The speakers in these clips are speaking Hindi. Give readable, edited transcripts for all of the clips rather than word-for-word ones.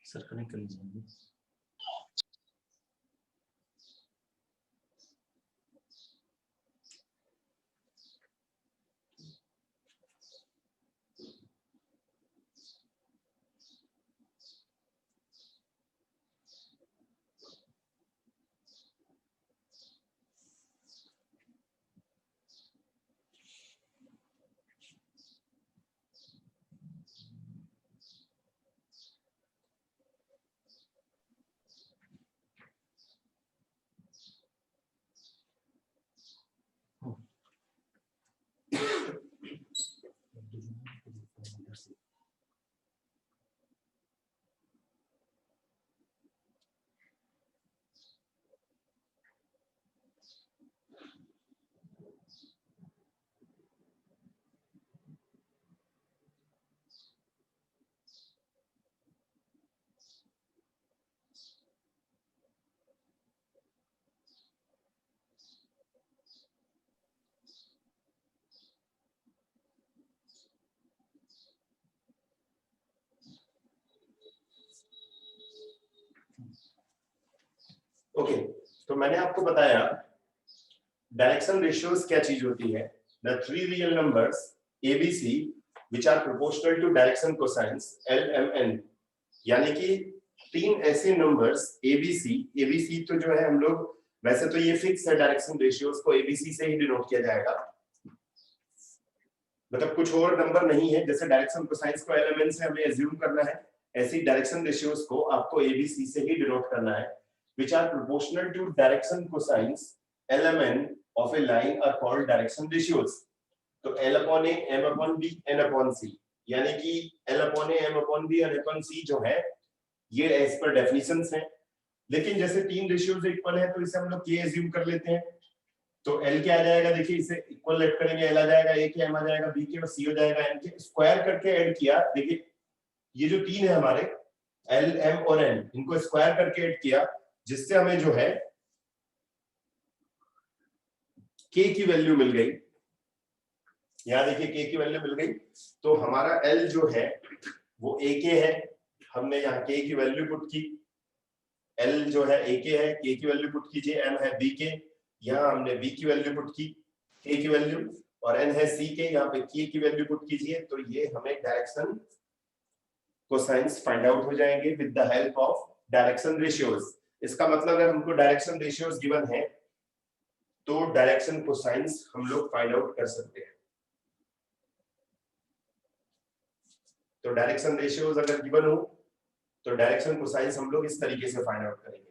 सर कनेक्ट कर लीजिए। ओके, तो मैंने आपको बताया डायरेक्शन रेशियोज क्या चीज होती है। The three real numbers A B C which are proportional to direction cosines L M N, यानी कि तीन ऐसे नंबर्स एबीसी। एबीसी तो जो है हम लोग वैसे तो ये फिक्स है, डायरेक्शन रेशियोज को एबीसी से ही डिनोट किया जाएगा, मतलब कुछ और नंबर नहीं है। जैसे डायरेक्शन कोसाइंस को एलएमएन से हमें एज्यूम करना है, ऐसी डायरेक्शन रेशियोज को आपको एबीसी से ही डिनोट करना है। which are proportional to direction cosines lmn of a line are called direction ratios। तो l upon a, m upon b, n upon c, यानी कि l upon a, m upon b, n upon c जो है ये एज पर डेफिनेशंस हैं। लेकिन जैसे तीन रेशियोज इक्वल है तो इसे हम लोग ये एज्यूम कर लेते हैं। तो l क्या आ जाएगा, देखिए इसे इक्वल लेट करेंगे, l आ जाएगा a के, m आ जाएगा b के, और c हो जाएगा n के। स्क्वायर करके ऐड किया, देखिए ये जो तीन है हमारे l, m और n, इनको स्क्वायर करके ऐड किया, जिससे हमें जो है k की वैल्यू मिल गई। यहां देखिए k की वैल्यू मिल गई, तो हमारा l जो है वो ak है। हमने यहाँ k की वैल्यू पुट की, l जो है ak है, k की वैल्यू पुट कीजिए, m है bk, यहाँ हमने b की वैल्यू पुट की, k की वैल्यू, और n है ck, यहाँ पे k की वैल्यू पुट कीजिए। तो ये हमें डायरेक्शन कोसाइंस फाइंड आउट हो जाएंगे with the help of direction ratios. इसका मतलब अगर हमको डायरेक्शन रेशियोज गिवन है तो डायरेक्शन कोसाइंस हम लोग फाइंड आउट कर सकते हैं। तो डायरेक्शन रेशियोज अगर गिवन हो तो डायरेक्शन कोसाइंस हम लोग इस तरीके से फाइंड आउट करेंगे।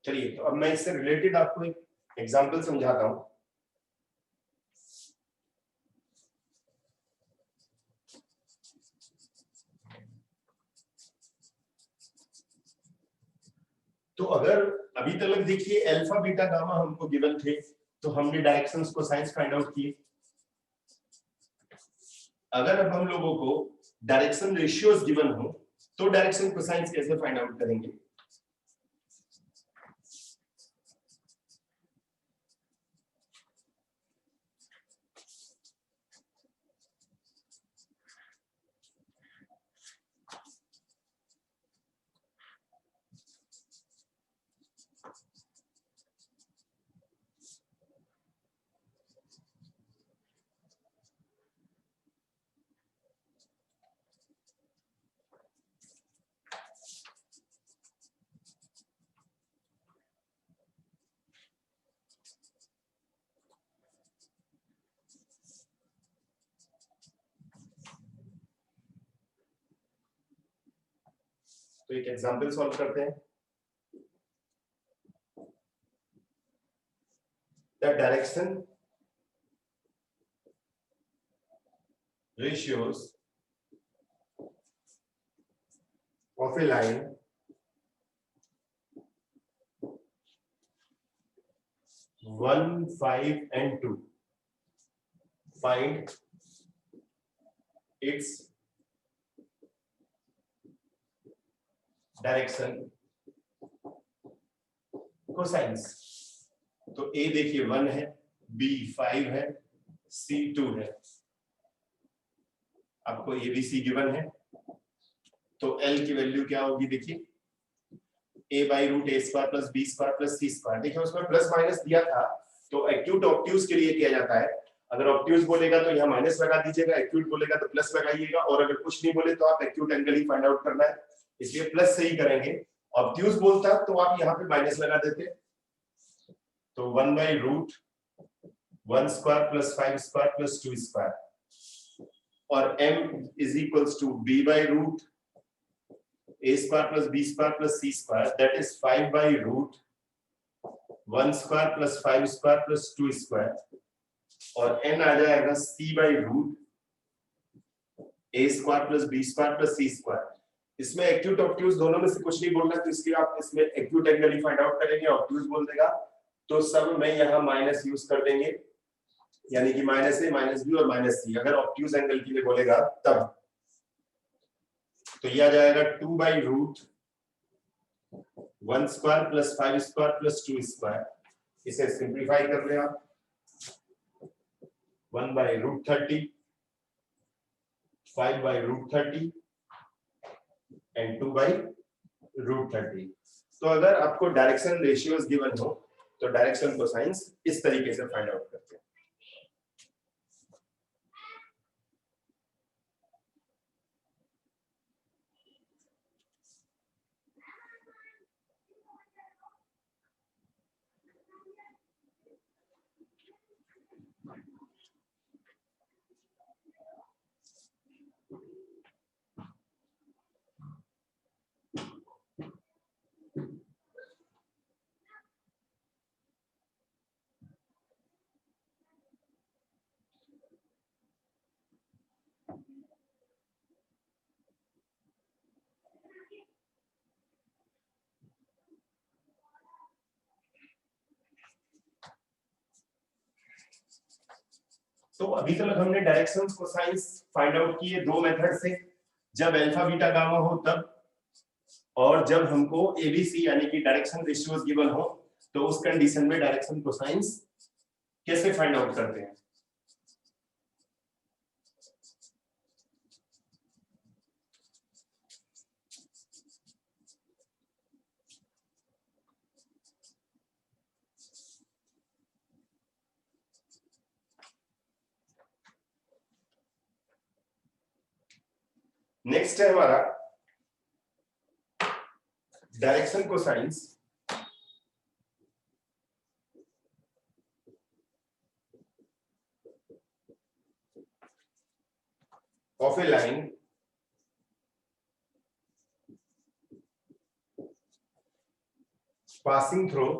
चलिए, तो अब मैं इससे रिलेटेड आपको एक एग्जांपल समझाता हूं। तो अगर अभी तक देखिए अल्फा बीटा गामा हमको गिवन थे, तो हमने डायरेक्शंस कोसाइंस फाइंड आउट किए। अगर अब हम लोगों को डायरेक्शन रेशियोज गिवन हो तो डायरेक्शन कोसाइंस कैसे फाइंड आउट करेंगे। तो एक एग्जांपल सॉल्व करते हैं। The direction ratios of a line one, 5 and 2. Find its direction cosines. तो ए देखिए 1 है, बी 5 है, सी 2 है। आपको एबीसी गिवन है, तो एल की वैल्यू क्या होगी देखिए, a by root A square plus B square plus C square. देखिए उसमें प्लस माइनस दिया था, तो एक्यूट ऑब्ट्यूज के लिए किया जाता है। अगर ऑब्ट्यूज बोलेगा तो यहाँ माइनस लगा दीजिएगा, एक्यूट बोलेगा तो प्लस लगाइएगा, और अगर कुछ नहीं बोले तो आप एक्यूट एंगल ही फाइंड आउट करना है, इसलिए प्लस से ही करेंगे। ऑब्ट्यूज बोलता तो आप यहाँ पे माइनस लगा देते, तो 1 by root 1 square plus 5 square plus 2 square, और m is equals to b by root a square plus b square plus c square, that is 5 by root 1 square plus 5 square plus 2 square, और n आ जाएगा c by root a square plus b square plus c square. इसमें एक्यूट ऑब्ट्यूज दोनों में से कुछ नहीं बोलना, तो इसलिए आप इसमें एक्यूट एंगल ही फाइंड आउट करेंगे। ऑब्ट्यूज बोल देगा तो सब में यहाँ माइनस यूज कर देंगे, यानी कि माइनस ए माइनस बी और माइनस सी। अगर ऑब्ट्यूज एंगल के लिए बोलेगा तब तो यह आ जाएगा 2 by root 1 square plus 5 square plus 2 square. इसे सिंप्लीफाई कर ले आप, 1 by root 30, 5 by root 30 and 2 by root 30। तो अगर आपको डायरेक्शन रेशियोज गिवन हो तो डायरेक्शन कोसाइंस इस तरीके से फाइंड आउट करते हैं। तो अभी तक हमने डायरेक्शंस कोसाइंस फाइंड आउट किए दो मेथड से, जब अल्फा बीटा गामा हो तब, और जब हमको एबीसी यानी कि डायरेक्शन रेशियोज गिवन हो तो उस कंडीशन में डायरेक्शन कोसाइंस कैसे फाइंड आउट करते हैं। नेक्स्ट है हमारा direction cosines of A line passing through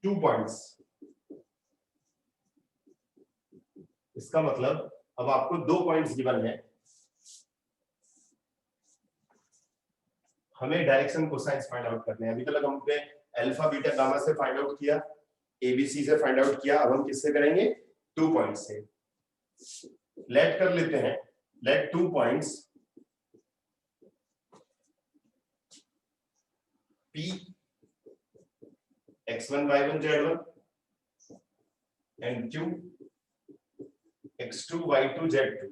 two points। इसका मतलब अब आपको दो पॉइंट्स गिवन है, हमें डायरेक्शन कोसाइंस फाइंड आउट करने हैं। अभी तक हमने अल्फा बीटा गामा से फाइंड आउट किया, एबीसी से फाइंड आउट किया, अब हम किससे करेंगे, 2 पॉइंट से। लेट कर लेते हैं, let 2 points P x1 y1 z1 and Q x2 y2 z2।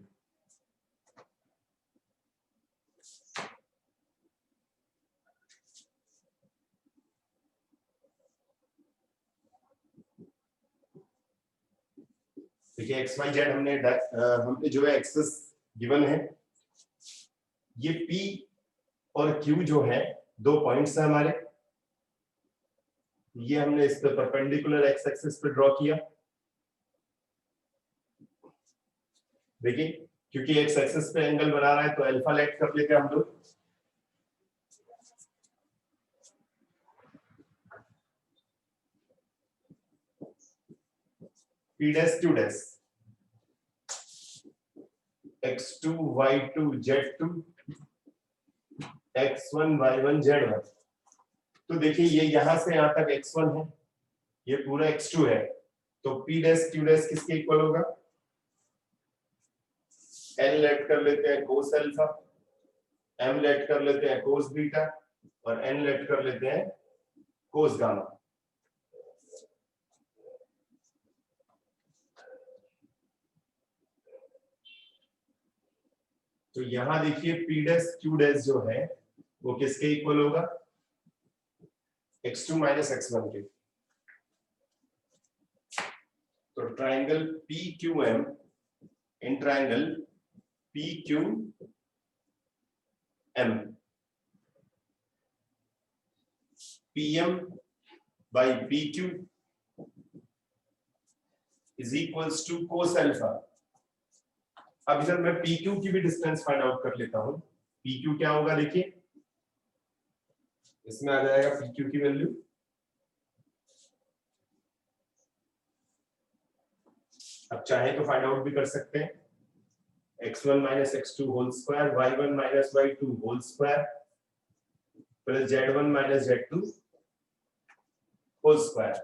देखिए एक्स वाई जेड हमने जो है एक्सेस गिवन है, ये P और Q जो है 2 पॉइंट्स है हमारे, ये हमने इस पे परपेंडिकुलर एक्स एक्सिस पे ड्रॉ किया। देखिए क्योंकि एक्स एक्सिस पे एंगल बना रहा है तो अल्फा लेट कर लेते हैं हम लोग, P dash Q dash x2 y2 z2 x1 y1 z1। तो देखिए ये यहां से यहां तक x1 है, ये पूरा x2 है, तो P dash Q dash किसके इक्वल होगा? N लेट कर लेते हैं cos अल्फा, M लेट कर लेते हैं cos बीटा और N लेट कर लेते हैं cos गामा। तो यहां देखिए P dash Q dash जो है वो किसके इक्वल होगा? x2 माइनस x1 के। तो triangle PQM in triangle PQM PM by PQ is equals to cos alpha. अब इधर मैं PQ की भी डिस्टेंस फाइंड आउट कर लेता हूं। PQ क्या होगा देखिए, इसमें आ जाएगा PQ की वैल्यू अब चाहे तो फाइंड आउट भी कर सकते हैं, x1 minus x2 whole square y1 minus y2 whole square plus z1 minus z2 whole square.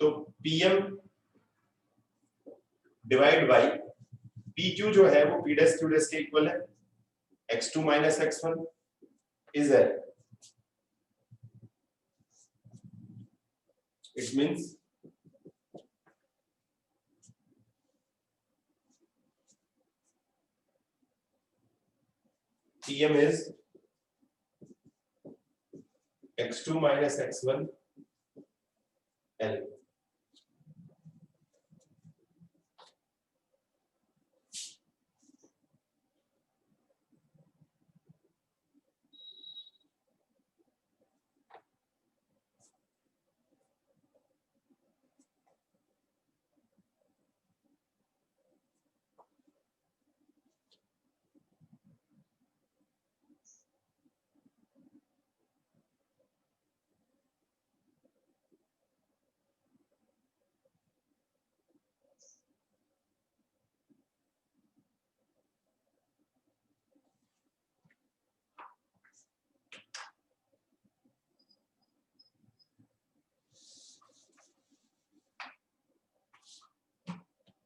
तो pm डिवाइड बाई pq जो है वो p dash q dash के इक्वल है, x2 माइनस x1 इज है, it means Pm is x2 minus x1 L।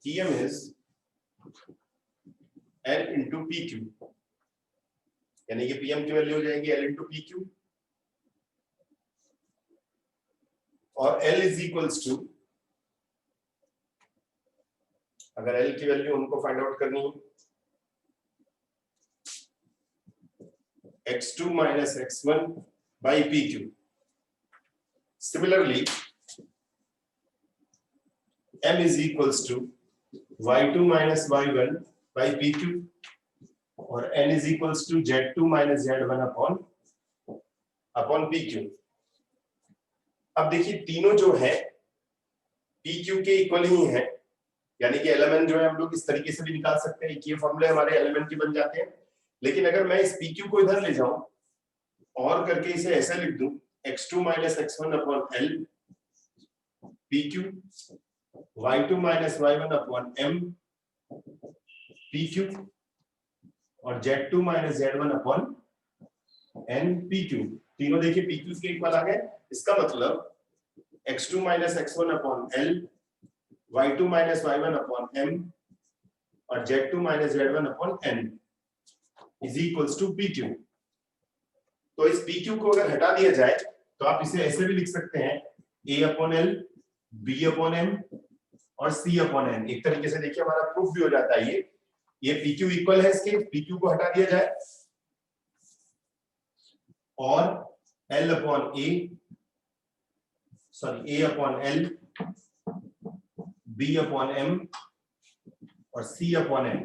Pm is L into PQ, यानी कि Pm की वैल्यू हो जाएगी L into PQ और L इज इक्वल्स टू, अगर L की वैल्यू हमको फाइंड आउट करनी है x2 minus x1 by PQ। Similarly, M is equals to y2 minus y1 by PQ और N is equals to z2 minus z1 upon PQ। अब देखिए तीनों जो है PQ के इक्वल ही है, यानी कि एलिमेंट जो है हम लोग इस तरीके से भी निकाल सकते हैं, ये फॉर्मूले हमारे एलिमेंट के बन जाते हैं। लेकिन अगर मैं इस PQ को इधर ले जाऊं और करके इसे ऐसे लिख दूं x2 minus x1 upon L PQ y2 minus y1 upon M PQ और z2 minus z1 upon N PQ। तीनों देखिए PQ के इक्वल आ गए। इसका मतलब x2 minus x1 upon L y2 minus y1 upon M और z2 minus z1 upon N is equals to PQ। तो इस PQ को अगर हटा दिया जाए तो आप इसे ऐसे भी लिख सकते हैं A upon L B upon M और C upon N। एक तरीके से देखिए हमारा प्रूफ भी हो जाता है। ये PQ इक्वल है, इसके PQ को हटा दिया जाए और L upon A sorry A upon L B upon M और C upon N।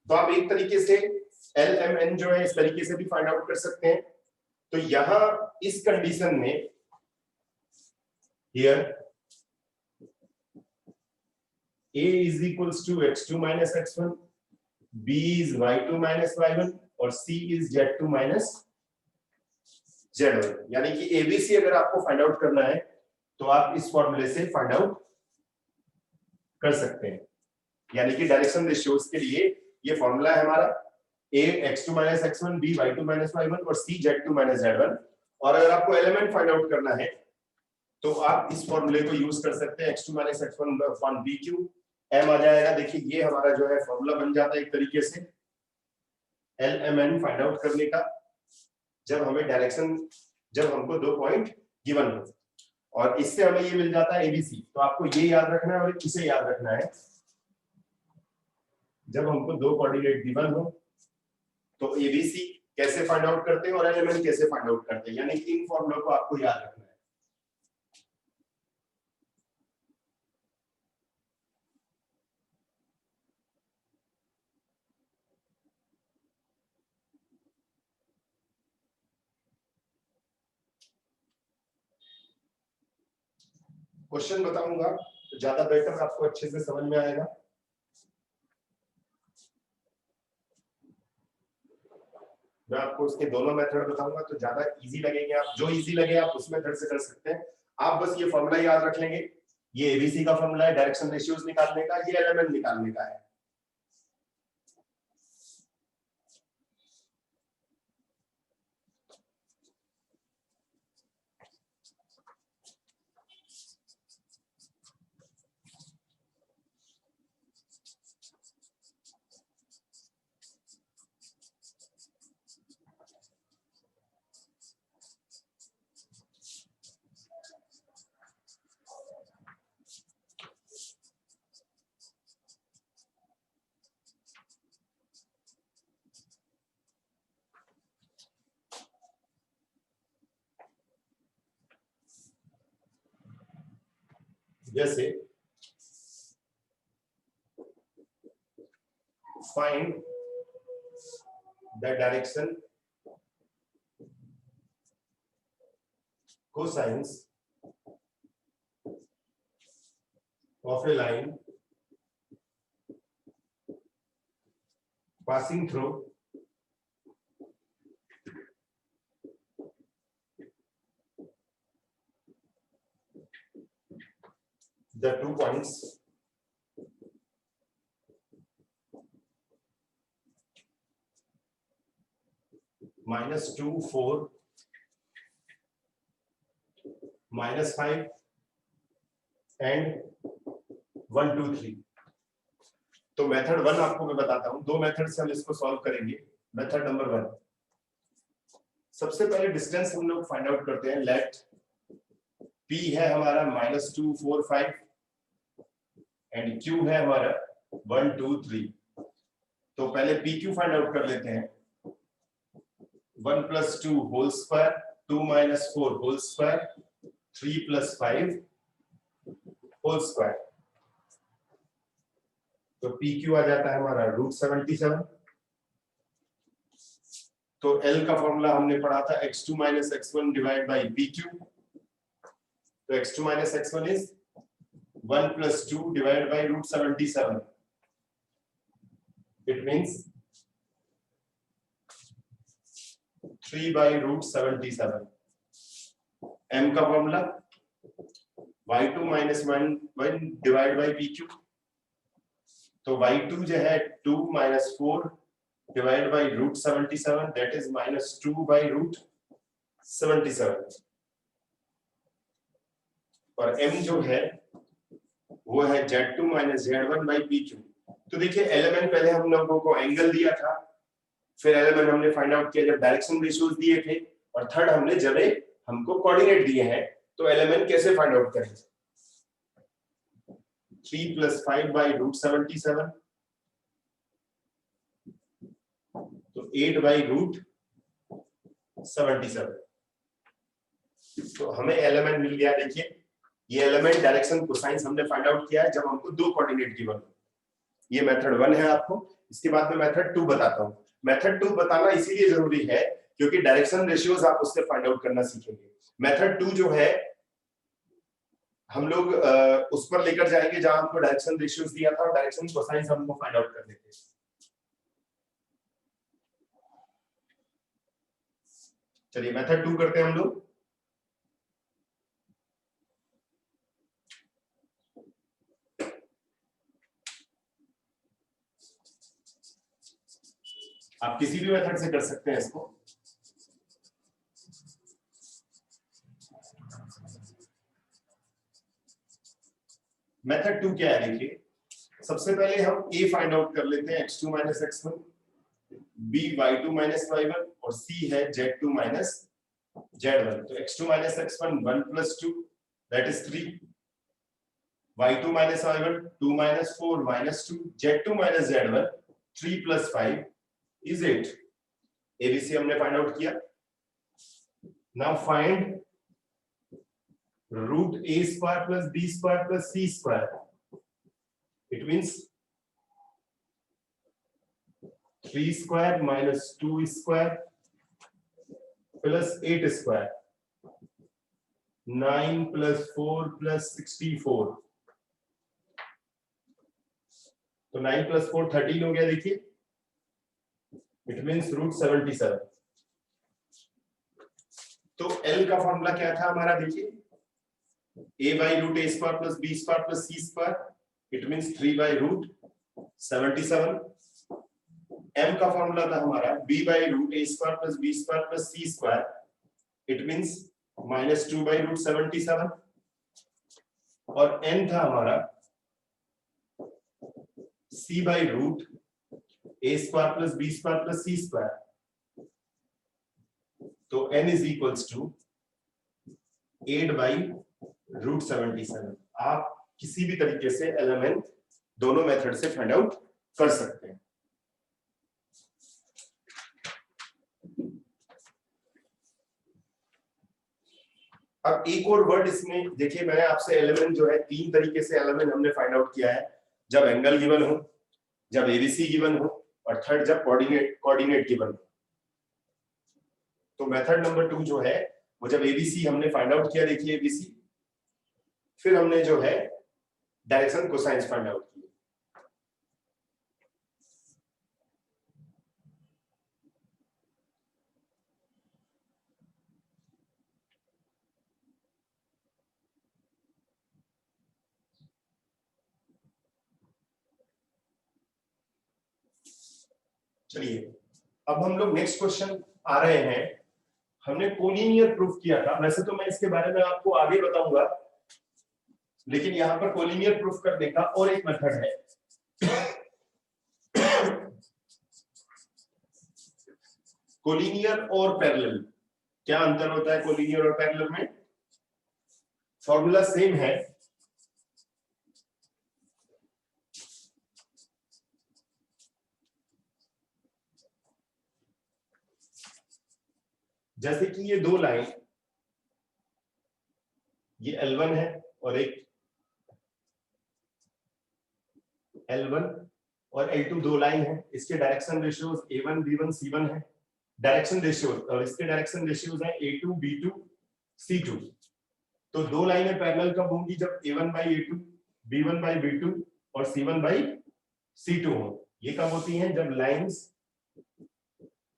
तो आप एक तरीके से L M N जो है इस तरीके से भी फाइंड आउट कर सकते हैं। तो यहां इस कंडीशन में here A is equals to x2 minus x1, B is y2 minus y1 और C is z2 minus z1। यानी कि ABC अगर आपको फाइंड आउट करना है तो आप इस फॉर्मूले से फाइंड आउट कर सकते हैं। यानी कि डायरेक्शन रेशियोज के लिए ये फॉर्मूला है हमारा a x2 - x1, b y2 - y1 और c z2 - z1। और अगर आपको एलिमेंट फाइंड आउट करना है तो आप इस फॉर्मूले को यूज कर सकते हैं, x2 - x1 upon bq, m आ जाएगा। देखिए ये हमारा जो है फॉर्मूला बन जाता है एक तरीके से lmn फाइंड आउट करने का, जब हमें डायरेक्शन, जब हमको 2 पॉइंट गिवन हो। और इससे हमें ये मिल जाता है एबीसी। तो आपको ये याद रखना है और इसे याद रखना है, जब हमको 2 कोऑर्डिनेट गिवन हो तो एबीसी कैसे फाइंड आउट करते हैं और एलएमएन कैसे फाइंड आउट करते हैं, यानी कि इन फॉर्मूला को आपको याद रखना है। क्वेश्चन बताऊंगा तो ज्यादा बेटर आपको अच्छे से समझ में आएगा। मैं आपको उसके दोनों मेथड बताऊंगा तो ज्यादा इजी लगेंगे, आप जो इजी लगे आप उस मेथड से कर सकते हैं। आप बस ये फॉर्मूला याद रख लेंगे, ये एबीसी का फॉर्मूला है डायरेक्शन रेशियोज निकालने का, ये एलएमएन निकालने का है। जैसे find the direction cosines of a line passing through the 2 points -2 4 -5 and 1 2 3। तो मेथड 1 आपको मैं बताता हूं, 2 मेथड से हम इसको सॉल्व करेंगे। मेथड नंबर 1, सबसे पहले डिस्टेंस हम लोग फाइंड आउट करते हैं। लेट p है हमारा -2 4 5 एंड q है हमारा 1 2 3। तो पहले pq फाइंड आउट कर लेते हैं। 1 + 2 whole square, 2 - 4 whole square, 3 + 5 whole square. तो PQ आ जाता है हमारा √77। तो L का फॉर्मूला हमने पढ़ा था x2 - x1 divide by PQ। तो x2 - x1 is 1 + 2 divide by √77। It means 3 by √77। M का formula y2 - 1 divide by PQ। तो y2 जो है 2 - 4 divide by √77, that is -2 by √77। और m जो है वो है z2 - z1 बाय PQ। तो देखिए एलिमेंट पहले हम लोगों को एंगल दिया था, फिर एलिमेंट हमने फाइंड आउट किया जब डायरेक्शन रेशियोज दिए थे, और थर्ड हमने जब हमको कोऑर्डिनेट दिए हैं तो एलिमेंट कैसे फाइंड आउट करें। 3 + 5 बाय √77, तो 8 बाय √77। तो हमें एलिमेंट मिल गया। देखिए ये एलिमेंट डायरेक्शन कोसाइंस हमने फाइंड आउट किया है जब हमको 2 कोऑर्डिनेट गिवन हो। ये मेथड 1 है आपको। इसके बाद में मेथड 2 बताता हूं। मेथड 2 बताना इसीलिए जरूरी है क्योंकि डायरेक्शन रेशियोज आप उससे फाइंड आउट करना सीखेंगे। मेथड 2 जो है हम लोग उस पर लेकर जाएंगे जहां हमको डायरेक्शन रेशियोज दिया था और डायरेक्शन कोसाइंस हमको फाइंड आउट करने थे। चलिए मेथड 2 करते हैं हम लोग। आप किसी भी मेथड से कर सकते हैं इसको। मेथड 2 क्या है देखिए, सबसे पहले हम a फाइंड आउट कर लेते हैं, x2 minus x1, b y2 minus y1 और c है z2 माइनस z1। तो x2 minus x1 1 plus 2 that is 3, y2 minus y1 2 minus 4 minus 2, z2 minus z1 3 plus 5 is 8। abc हमने फाइंड आउट किया। Now find root a square plus b square plus c square. It means 3 square minus 2 square plus 8 square, 9 plus 4 plus 64। तो 9 प्लस 4 13 हो गया देखिए, इट मींस रूट 77। तो L का फॉर्मूला क्या था हमारा देखिए, a by root a square plus b square plus c square, it means 3 by root 77। m का फॉर्मूला था हमारा b by root a square plus b square plus c square, it means minus 2 by root 77। और n था हमारा c by root a square plus b square plus c square. तो n is equals to 8 by root 77। आप किसी भी तरीके से एलिमेंट दोनों मेथड से फाइंड आउट कर सकते हैं। अब एक और वर्ड इसमें देखिए, मैंने आपसे एलिमेंट जो है 3 तरीके से एलिमेंट हमने फाइंड आउट किया है, जब एंगल गिवन हो, जब एबीसी गिवन हो, और थर्ड जब कोऑर्डिनेट गिवन हो। तो मेथड नंबर 2 जो है वो जब एबीसी हमने फाइंड आउट किया, देखिए एबीसी, फिर हमने जो है डायरेक्शन कोसाइंस फाइंड आउट किए। चलिए अब हम लोग नेक्स्ट क्वेश्चन आ रहे हैं। हमने कोलिनियर प्रूफ किया था, वैसे तो मैं इसके बारे में आपको आगे बताऊंगा, लेकिन यहां पर कोलिनियर प्रूफ करने का और एक मेथड है। कोलिनियर और पैरेलल, क्या अंतर होता है कोलिनियर और पैरेलल में? फॉर्मूला सेम है, जैसे कि ये दो लाइन, ये L1 है और एक L1 और L2 दो लाइन है, इसके direction ratios A1 B1 C1 है डायरेक्शन रेशियोज, और इसके डायरेक्शन रेशियोज है A2 B2 C2। तो दो लाइनें पैरेलल कब होंगी? जब A1 by A2 B1 by B2 और C1 बाई C2 हो। ये कब होती हैं? जब lines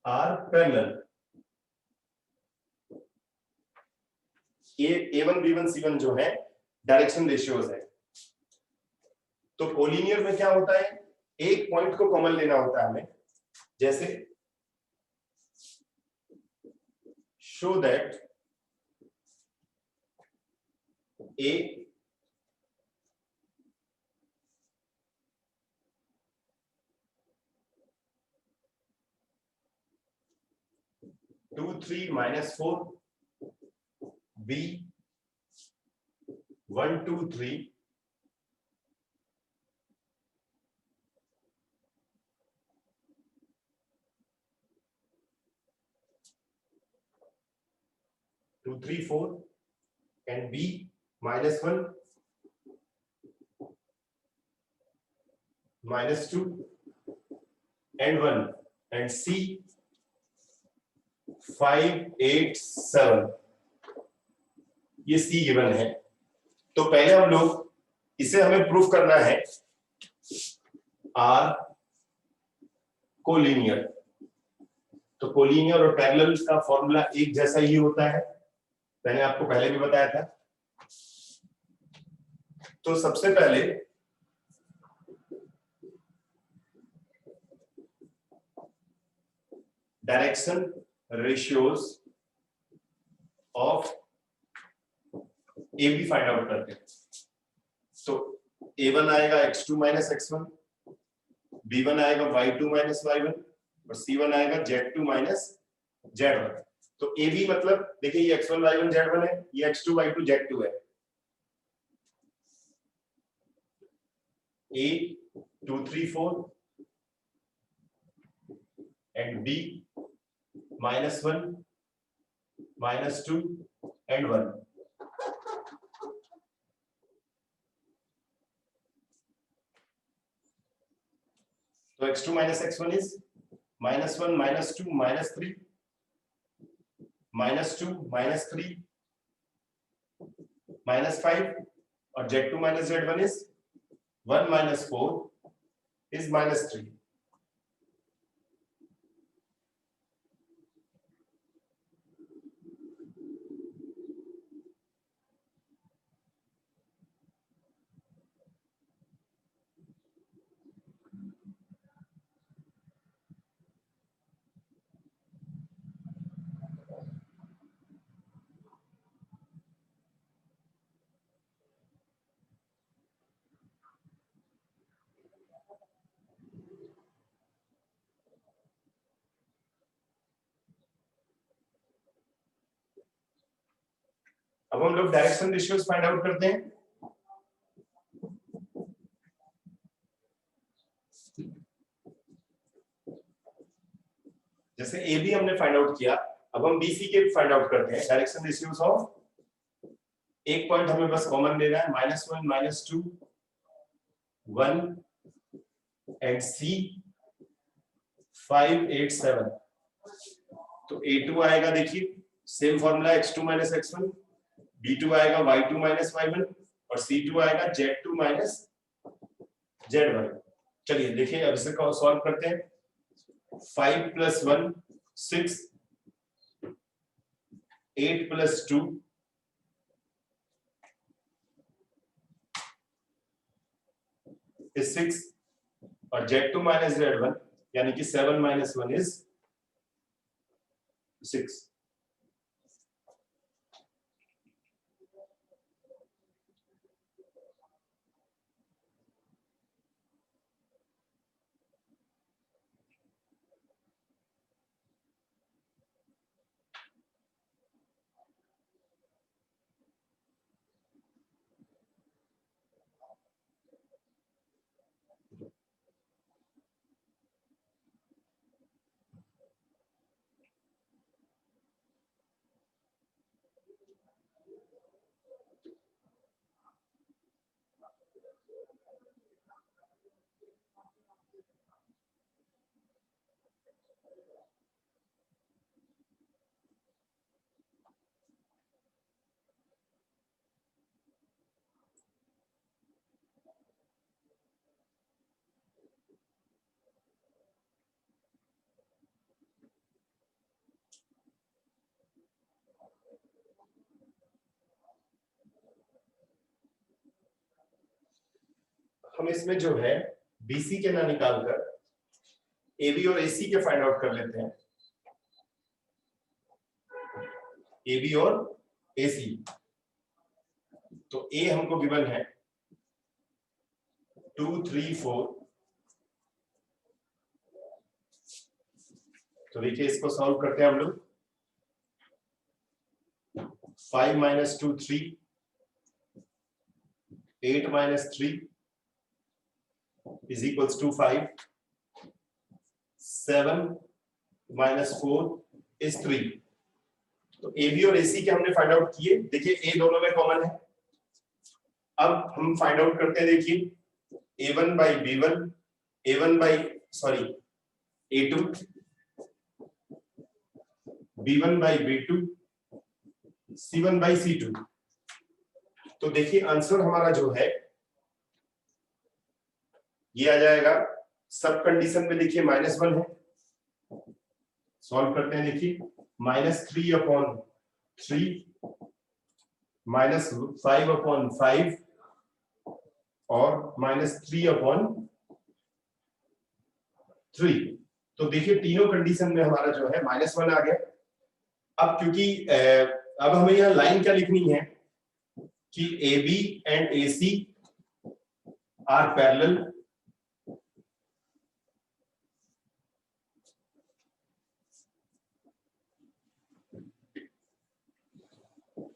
are parallel. A1 B1 C1 जो है डायरेक्शन रेशियोज है। तो कोलिनियर में क्या होता है, एक पॉइंट को कॉमन लेना होता है हमें, जैसे show that A two 3 minus 4 B 1 2 3 2 3 4 and B minus 1 minus 2 and 1 and C 5 8 7। ये C गिवन है। तो पहले हम लोग इसे हमें प्रूफ करना है R कोलिनियर। तो कोलिनियर और पैरेलल का फॉर्मूला एक जैसा ही होता है, मैंने आपको पहले भी बताया था। तो सबसे पहले direction ratios of A B find out करते हैं। तो a1 आएगा x2 माइनस x1, b1 आएगा y2 माइनस y1 और c1 आएगा z2 माइनस z1। तो ए बी मतलब देखिए ये x1 y1 z1 है, ये x2 y2 z2 है। A 2 3 4 and B -1 -2 and 1। तो x2 minus x1 is -1 -2 -3 -2 -3 -5 और z2 minus z1 is 1 minus 4 is -3। अब हम लोग डायरेक्शन रेशियोज फाइंड आउट करते हैं। जैसे ए बी हमने फाइंड आउट किया, अब हम बी सी के फाइंड आउट करते हैं डायरेक्शन रेशियोज ऑफ। एक पॉइंट हमें बस कॉमन लेना है, -1 -2 1 एंड सी 5 8 7। तो A2 आएगा, देखिए same formula x2 minus x1, B2 आएगा y2 माइनस y1 और C2 आएगा z2 माइनस z1। चलिए देखिए अब इसे सॉल्व करते हैं। 5 + 1 6, 8 + 2 is 6 और z2 माइनस z1 यानी कि 7 - 1 is 6। हम इसमें जो है बीसी के ना निकालकर एबी और एसी के फाइंड आउट कर लेते हैं। एबी और एसी, तो ए हमको गिवन है 2 3 4। तो देखिए इसको सॉल्व करते हैं हम लोग। 5 - 2 3, 8 - 3 is equals to 5, 7 - 4 is 3। तो ए बी और एसी के हमने फाइंड आउट किए। देखिए ए दोनों में कॉमन है। अब हम फाइंड आउट करते हैं, देखिए A1 by B1, A2, B1 by B2, C1 by C2। तो देखिए आंसर हमारा जो है ये आ जाएगा। सब कंडीशन में देखिए -1 है। सॉल्व करते हैं, देखिए -3/3 -5/5 और -3/3। तो देखिए तीनों कंडीशन में हमारा जो है -1 आ गया। अब क्योंकि अब हमें यहाँ लाइन क्या लिखनी है कि AB and AC are parallel,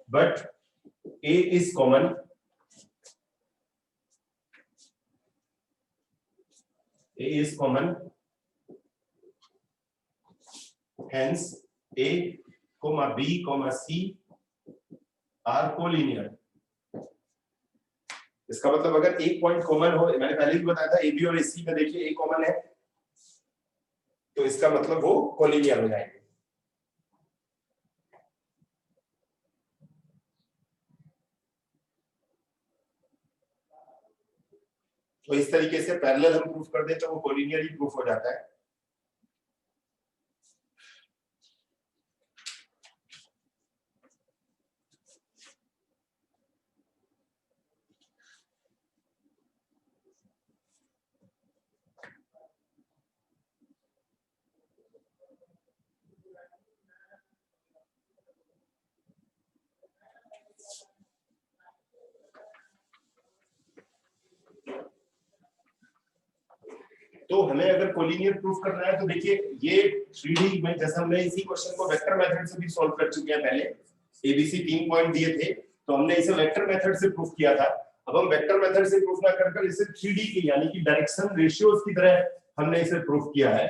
but A is common, A is common, hence A, B, C are collinear। इसका मतलब अगर एक पॉइंट कॉमन हो, मैंने पहले भी बताया था AB और AC में देखिए एक कॉमन है, तो इसका मतलब वो कोलिनियर हो जाएंगे। तो इस तरीके से पैरेलल हम प्रूफ कर दें तो वो कोलिनियर ही प्रूफ हो जाता है। तो हमें अगर कोलिनियर प्रूफ करना है तो देखिए ये 3D में, जैसे हमने इसी क्वेश्चन को वेक्टर मेथड से भी सॉल्व कर चुके हैं पहले, एबीसी 3 पॉइंट दिए थे तो हमने इसे वेक्टर मेथड से प्रूफ किया था। अब हम वेक्टर मेथड से प्रूफ ना कर इसे 3D की यानी कि डायरेक्शन रेशियोज की तरह हमने इसे प्रूफ किया है।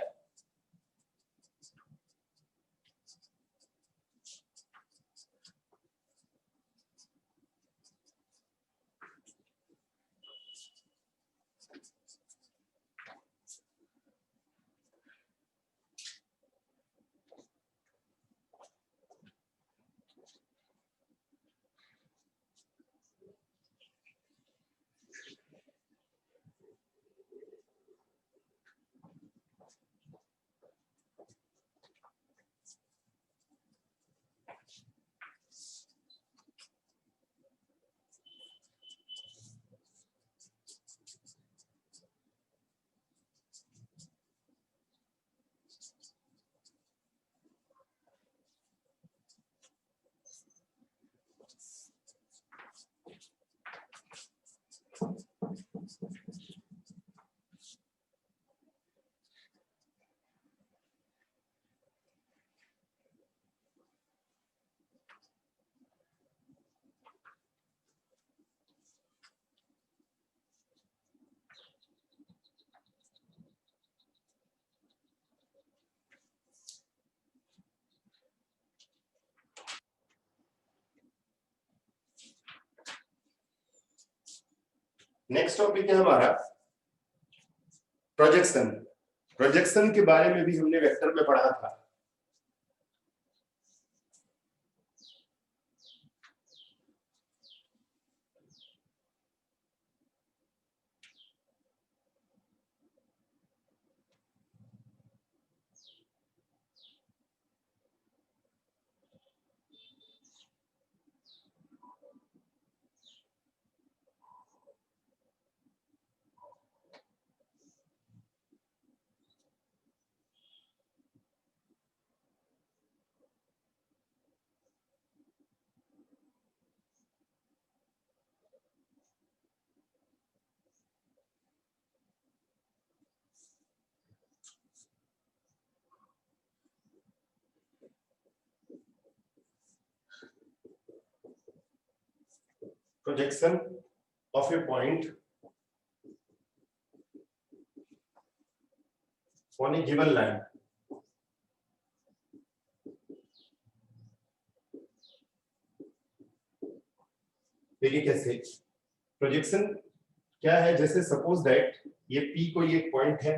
नेक्स्ट टॉपिक है हमारा प्रोजेक्शन। प्रोजेक्शन के बारे में भी हमने वेक्टर में पढ़ा था। Projection of a point on a given line। देखिए कैसे प्रोजेक्शन क्या है, जैसे सपोज दैट ये P कोई एक पॉइंट है,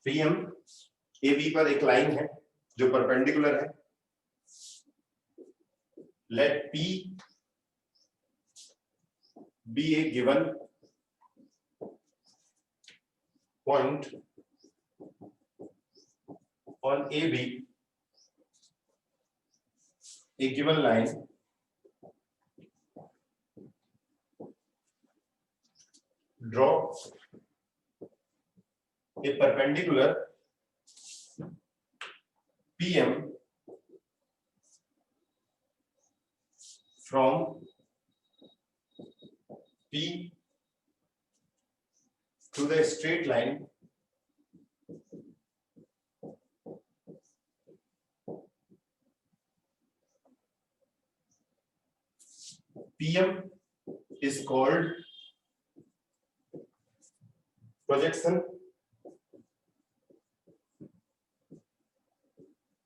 PM AB पर एक लाइन है जो परपेंडिकुलर है। Let P be a given point on AB, a given line, A perpendicular PM from P to the straight line PM is called projection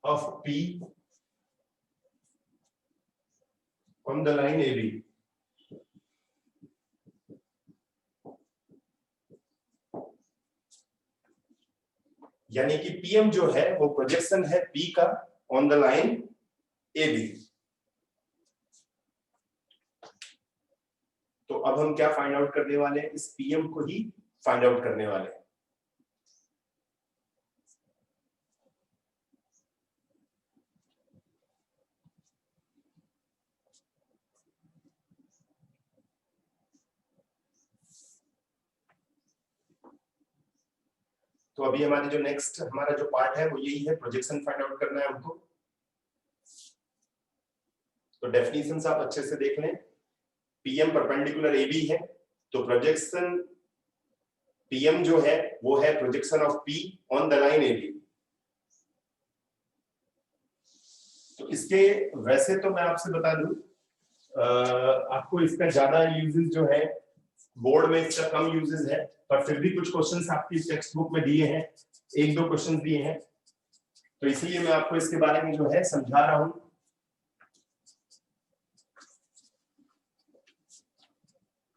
of P on the line AB. यानी कि PM जो है वो प्रोजेक्शन है P का ऑन द लाइन AB। तो अब हम क्या फाइंड आउट करने वाले हैं, इस PM को ही फाइंड आउट करने वाले हैं। तो अभी हमारे जो नेक्स्ट हमारा जो पार्ट है वो यही है, प्रोजेक्शन फाइंड आउट करना है हमको। तो डेफिनेशंस आप अच्छे से देख लें। PM परपेंडिकुलर AB है, तो प्रोजेक्शन PM जो है वो है projection of P on the line AB। तो इसके वैसे तो मैं आपसे बता दूं, आपको इसका ज्यादा यूजेस जो है बोर्ड में इसका कम यूजेस है, पर फिर भी कुछ क्वेश्चंस आपकी टेक्स्ट बुक में दिए हैं, एक दो क्वेश्चंस दिए हैं, तो इसलिए मैं आपको इसके बारे में जो है समझा रहा हूं।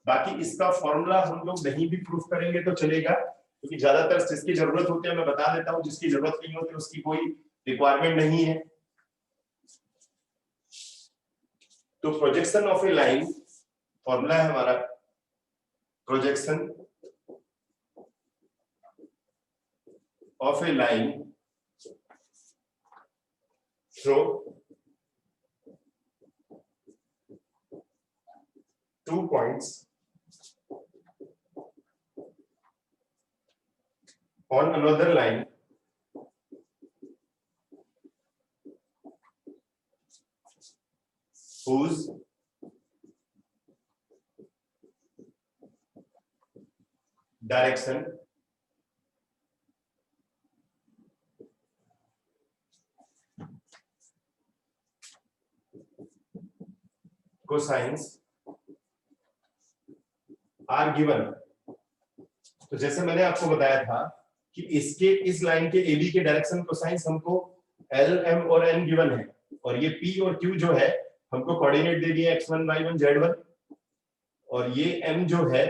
बाकी इसका फॉर्मूला हम लोग नहीं भी प्रूफ करेंगे तो चलेगा, क्योंकि ज्यादातर जिसकी जरूरत होती है मैं बता देता हूं, जिसकी जरूरत नहीं होती उसकी कोई रिक्वायरमेंट नहीं है। तो projection of A line formula है हमारा, projection of A line through two points on another line whose direction cosines are given। तो जैसे मैंने आपको बताया था कि इसके इस लाइन के AB के डायरेक्शन कोसाइंस हमको L, M और N गिवन है, और ये P और Q जो है हमको कोऑर्डिनेट दे दिए x1 y1 z1, और ये M जो है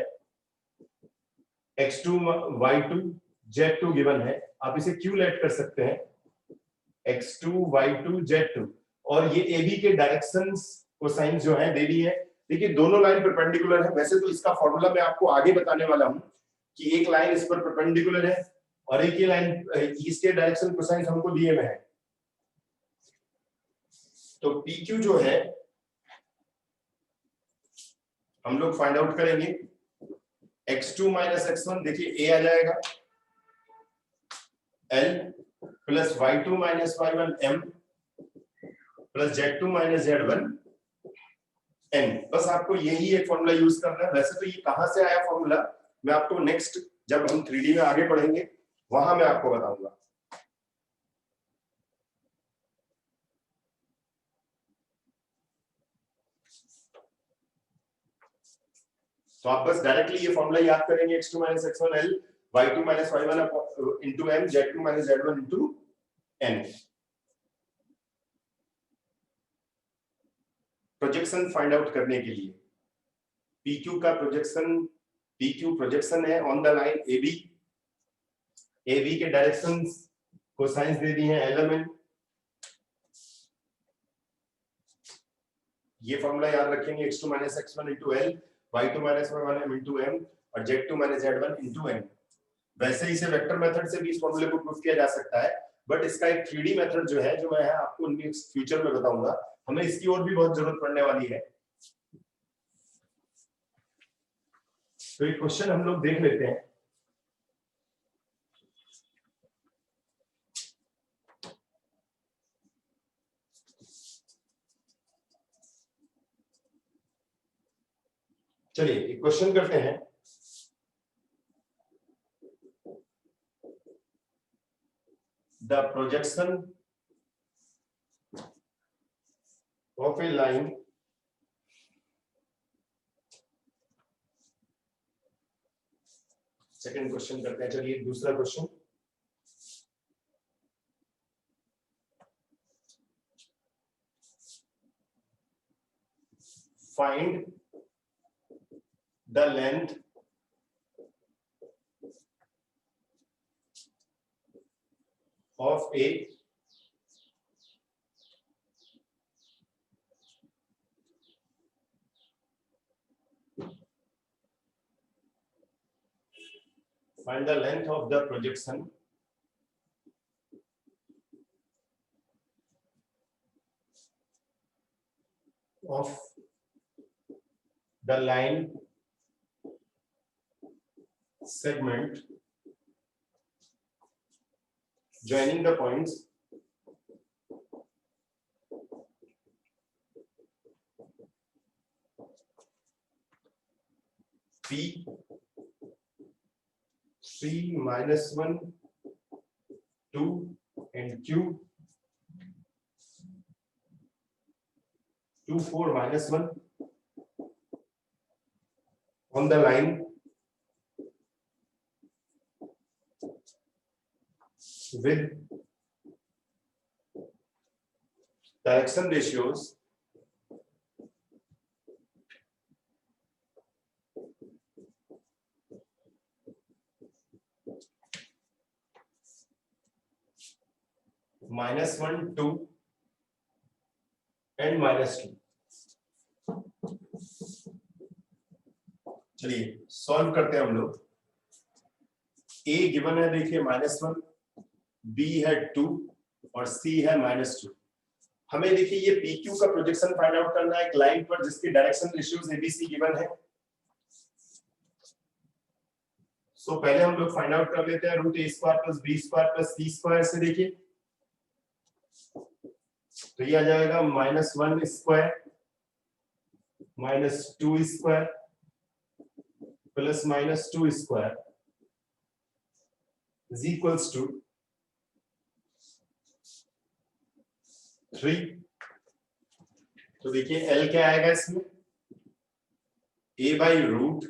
x2 y2 z2 गिवन है। आप इसे Q लेट कर सकते हैं, x2 y2 z2, और ये AB के डायरेक्शंस कोसाइंस जो है दे दी है। देखिए दोनों लाइन परपेंडिकुलर है, वैसे तो इसका फॉर्मूला मैं आपको आगे बताने वाला हूं कि एक लाइन इस पर परपेंडिकुलर है और एक ही लाइन इसके डायरेक्शन कोसाइंस हमको दिए हुए हैं। तो PQ जो है हम लोग फाइंड आउट करेंगे, x2 माइनस x1, देखिए a आ जाएगा, L plus y2 minus y1 m plus z2 minus z1 n। बस आपको यही एक फॉर्मूला यूज करना है। वैसे तो ये कहां से आया फॉर्मूला मैं आपको नेक्स्ट जब हम 3D में आगे पढ़ेंगे वहां मैं आपको बताऊंगा। तो आप बस डायरेक्टली ये फॉर्मूला याद करेंगे, x2 minus x1 L, y2 minus y1 into m, z2 minus z1 into n। Projection find out करने के लिए PQ का प्रोजेक्शन, PQ प्रोजेक्शन है on the line AB, AB के डायरेक्शंस कोसाइंस दे दी हैं LMN। ये फॉर्मूला याद रखेंगे, x2 minus x1 into L, y2 minus y1 m into m और z2 minus z1 into n। वैसे इसे वेक्टर मेथड से भी इस फॉर्मूले को प्रूफ किया जा सकता है, बट इसका एक 3D मेथड जो है जो मैं आपको नेक्स्ट फ्यूचर में बताऊंगा, हमें इसकी और भी बहुत जरूरत पड़ने वाली है। तो एक क्वेश्चन हम लोग देख लेते हैं। चलिए एक क्वेश्चन करते हैं। The projection of A line second question करते हैं। चलिए दूसरा question, find the length of a find the length of the projection of the line segment joining the points P 3 minus 1 2 and Q 2 4 minus 1 on the line with direction ratios -1 2 and -2। चलिए सॉल्व करते हैं हम लोग। A गिवन है, देखिए -1, B है 2 और C है -2। हमें देखिए ये PQ का प्रोजेक्शन फाइंड आउट करना है एक लाइन पर जिसकी डायरेक्शन रेशियोज ABC गिवन है। सो पहले हम लोग फाइंड आउट कर लेते हैं √a² + b² + c² से। देखिए तो ये आ जाएगा -1² -2² + -2² is equals to 3। तो देखिए L क्या आएगा इसमें, a/√a²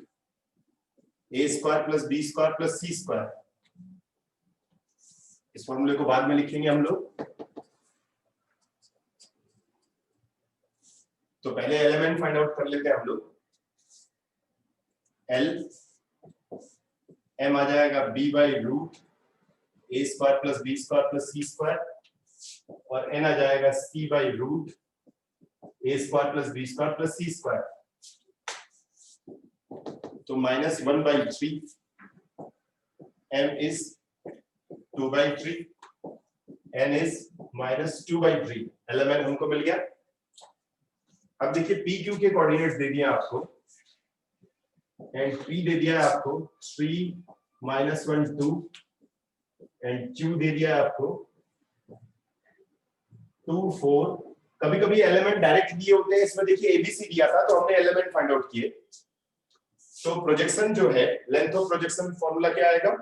+ b² + c²। इस फॉर्मूले को बाद में लिखेंगे हम लोग। तो पहले एलिमेंट फाइंड आउट कर लेते हैं हम लोग। L m आ जाएगा b/√a² + b² + c² और n आ जाएगा c/√a² + b² + c²। तो -1/3 m is 2/3 n is -2/3। Element हमको मिल गया। अब देखिए PQ के कोऑर्डिनेट्स दे दिए आपको एंड P दे दिया है आपको 3 -1 2 एंड Q दे दिया है आपको 2 4। कभी कभी एलिमेंट डायरेक्ट दिए होते हैं, इसमें देखिए ABC दिया था तो हमने एलिमेंट फाइंड आउट किए। तो प्रोजेक्शन जो है, लेंथ ऑफ प्रोजेक्शन फॉर्मूला क्या आएगा,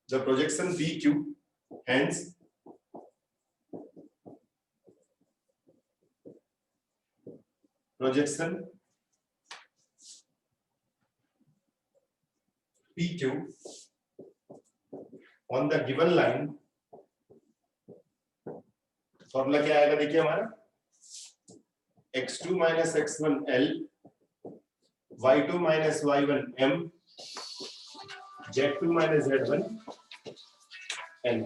the projection PQ hence projection PQ on the given line, formula क्या आएगा देखिए हमारा x2 - x1 L, y2 - y1 M, z2 - z1 N।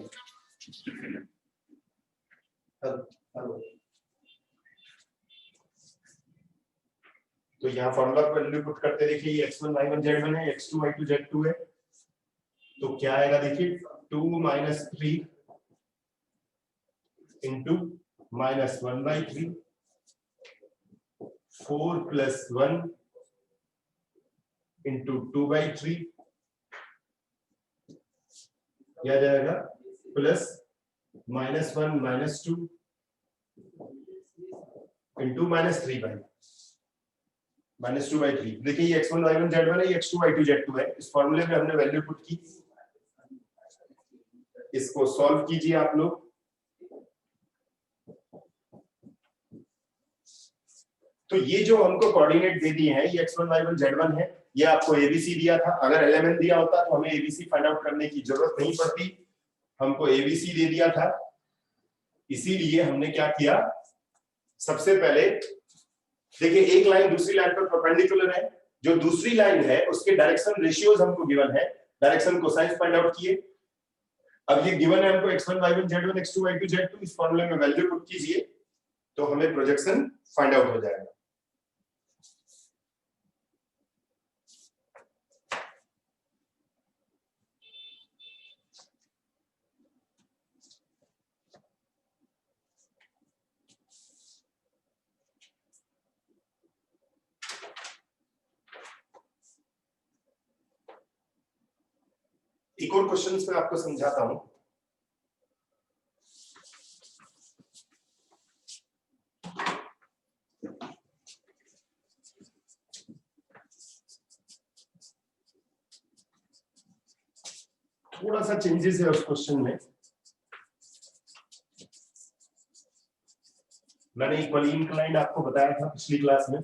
तो यहाँ फॉर्मूला को वैल्यू पुट करते देखिए ये x1 y1 z1 है, x2 y2 z2 है। तो क्या आएगा देखिए 2 - 3 into -1/3 4 + 1 into 2/3 क्या जाएगा प्लस -1 - 2 into -3/। -2/3। देखिए ये x1 y1 z1 है, ये x2 y2 z2 है। इस फॉर्मूले में हमने वैल्यू पुट की, इसको सॉल्व कीजिए आप लोग। तो ये जो हमको कोऑर्डिनेट दे दिए हैं, ये x1 y1 z1 है। ये आपको एबीसी दिया था। अगर एलएमएन दिया होता तो हमें एबीसी फाइंड आउट करने की जरूरत नहीं पड़ती, हमको एबीसी दे दिया था। इसीलिए हमने क्या किया, सबसे पहले देखिए एक लाइन दूसरी लाइन पर परपेंडिकुलर है, जो दूसरी लाइन है उसके डायरेक्शन रेशियोज हमको गिवन है, डायरेक्शन कोसाइंस फाइंड आउट किए। अब ये गिवन है हमको x1 y1 z1 x2 y2 z2, इस फॉर्मूले में वैल्यू पुट कीजिए तो हमें प्रोजेक्शन फाइंड आउट हो जाएगा। एक और क्वेश्चन में आपको समझाता हूं। थोड़ा सा चेंजेस है उस क्वेश्चन में। मैंने इक्वली इंक्लाइंड आपको बताया था पिछली क्लास में।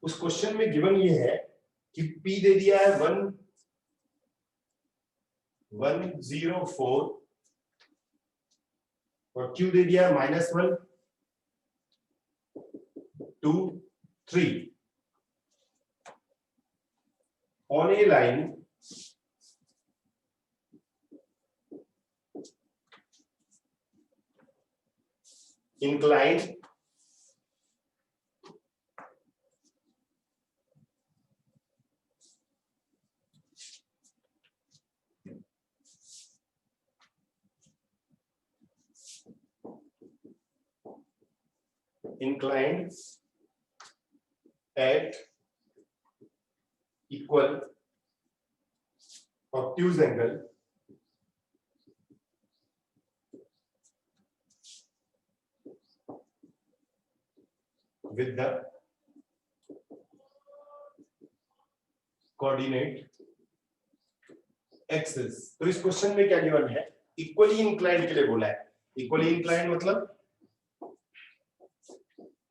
उस क्वेश्चन में गिवन ये है कि P दे दिया है 104 और Q दे दिया है -1 2 3 on a line inclined at equal obtuse angle with the coordinate axis। तो इस क्वेश्चन में क्या गिवन है, इक्वली इंक्लाइंड के लिए बोला है। इक्वली इंक्लाइंड मतलब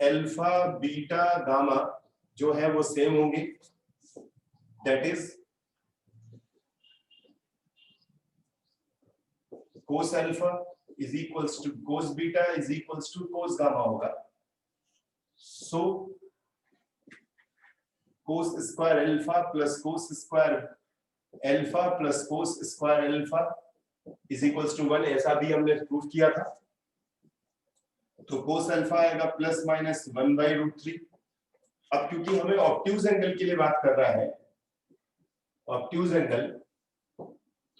अल्फा बीटा गामा जो है वो सेम होंगे, that is cos alpha is equals to cos beta is equals to cos gamma होगा। So cos square alpha plus cos square alpha plus cos square alpha is equals to 1, ऐसा भी हमने प्रूफ किया था। तो cos अल्फा आएगा +-1/√3। अब क्योंकि हमें ऑब्ट्यूज एंगल के लिए बात कर रहा है, ऑब्ट्यूज एंगल,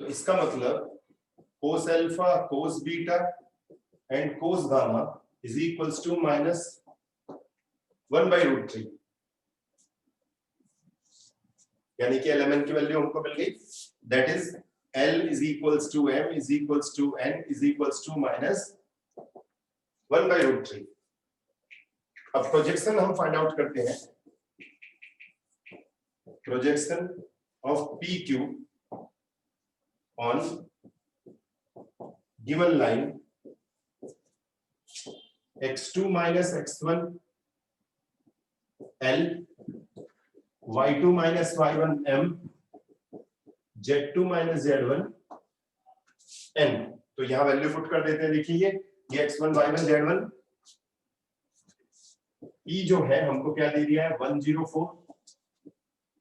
तो इसका मतलब cos alpha cos beta and cos gamma is equals to -1/√3, यानी कि एलिमेंट की वैल्यू हमको मिल गई, that is L is equals to M is equals to N is equals to -1/√3। अब प्रोजेक्शन हम फाइंड आउट करते हैं। Projection of PQ on given line x2 - x1 L y2 - y1 M z2 - z1 N। तो यहां वैल्यू पुट कर देते हैं। देखिए ये x1 y1 z1 E जो है हमको क्या दे दिया है 104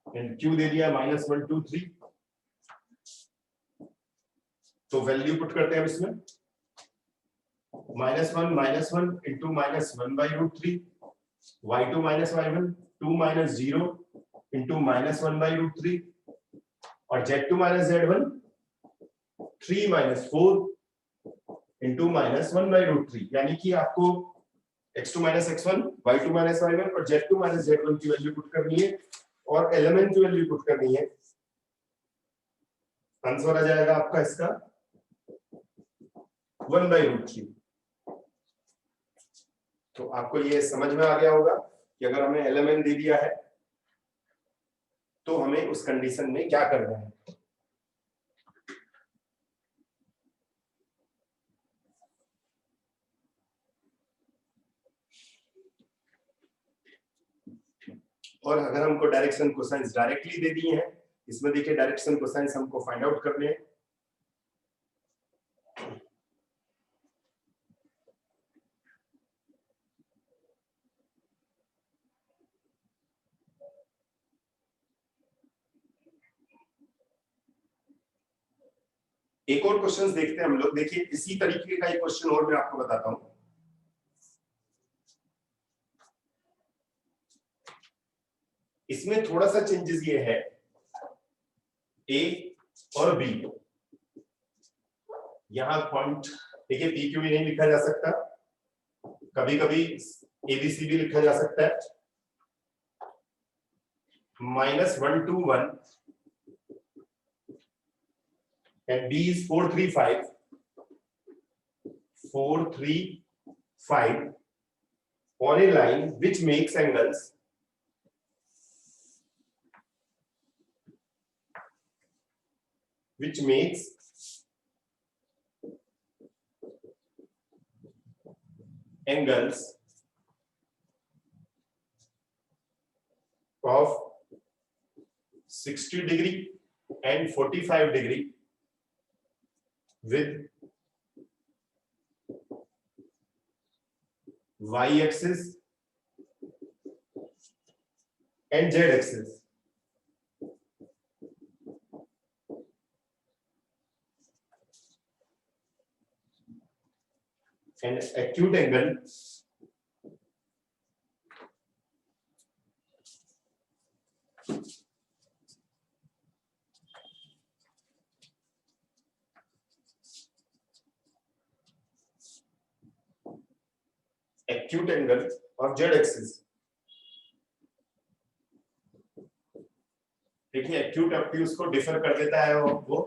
एंड Q दे दिया है -123। तो वैल्यू पुट करते हैं अब इसमें, -1 इंटू -1/√3 y2 - y1 2 - 0 इंटू -1/√3 और z2 - z1 3 - 4 इंटू -1/√3, यानी कि आपको x2 - x1 y2 - y1 और z2 - z1 की वैल्यू पुट करनी है और एलिमेंट की वैल्यू पुट करनी है। आंसर आ जाएगा आपका इसका 1/√3। तो आपको ये समझ में आ गया होगा कि अगर हमें LMN दे दिया है तो हमें उस कंडीशन में क्या करना है। और अगर हमको डायरेक्शन कोसाइंस डायरेक्टली दे दिए हैं, इसमें देखिए डायरेक्शन कोसाइंस हमको फाइंड आउट करने हैं। एक और क्वेश्चन देखते हैं हम लोग। देखिए इसी तरीके का एक क्वेश्चन और मैं आपको बताता हूं। इसमें थोड़ा सा चेंजेस ये है, ए और बी, यहां पॉइंट देखिए पी क्यू भी नहीं लिखा जा सकता, कभी कभी एबीसी भी लिखा जा सकता है। -1 to 1 and B is 4 3 5 on a line which makes angles of 60 degree and 45 degree with y-axis and z-axis. And acute angle of z-axis। देखिए एक्यूट ऑब्ट्यूज को डिफर कर देता है वो,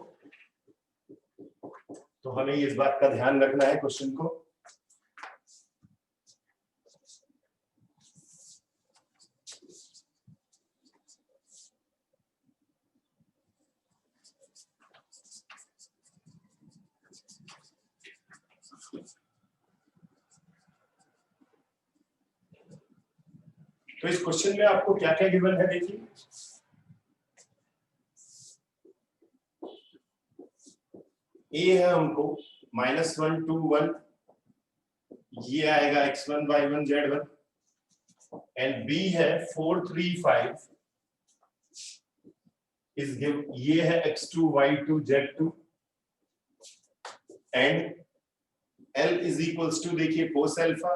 तो हमें इस बात का ध्यान रखना है क्वेश्चन को। तो इस क्वेश्चन में आपको क्या क्या गिवन है, देखिए ए है हमको -1 to 1, ये आएगा x1 y1 z1, and B है 4 3 5 इस गिव, ये है x2 y2 z2, and L is equals to देखिए cos alpha,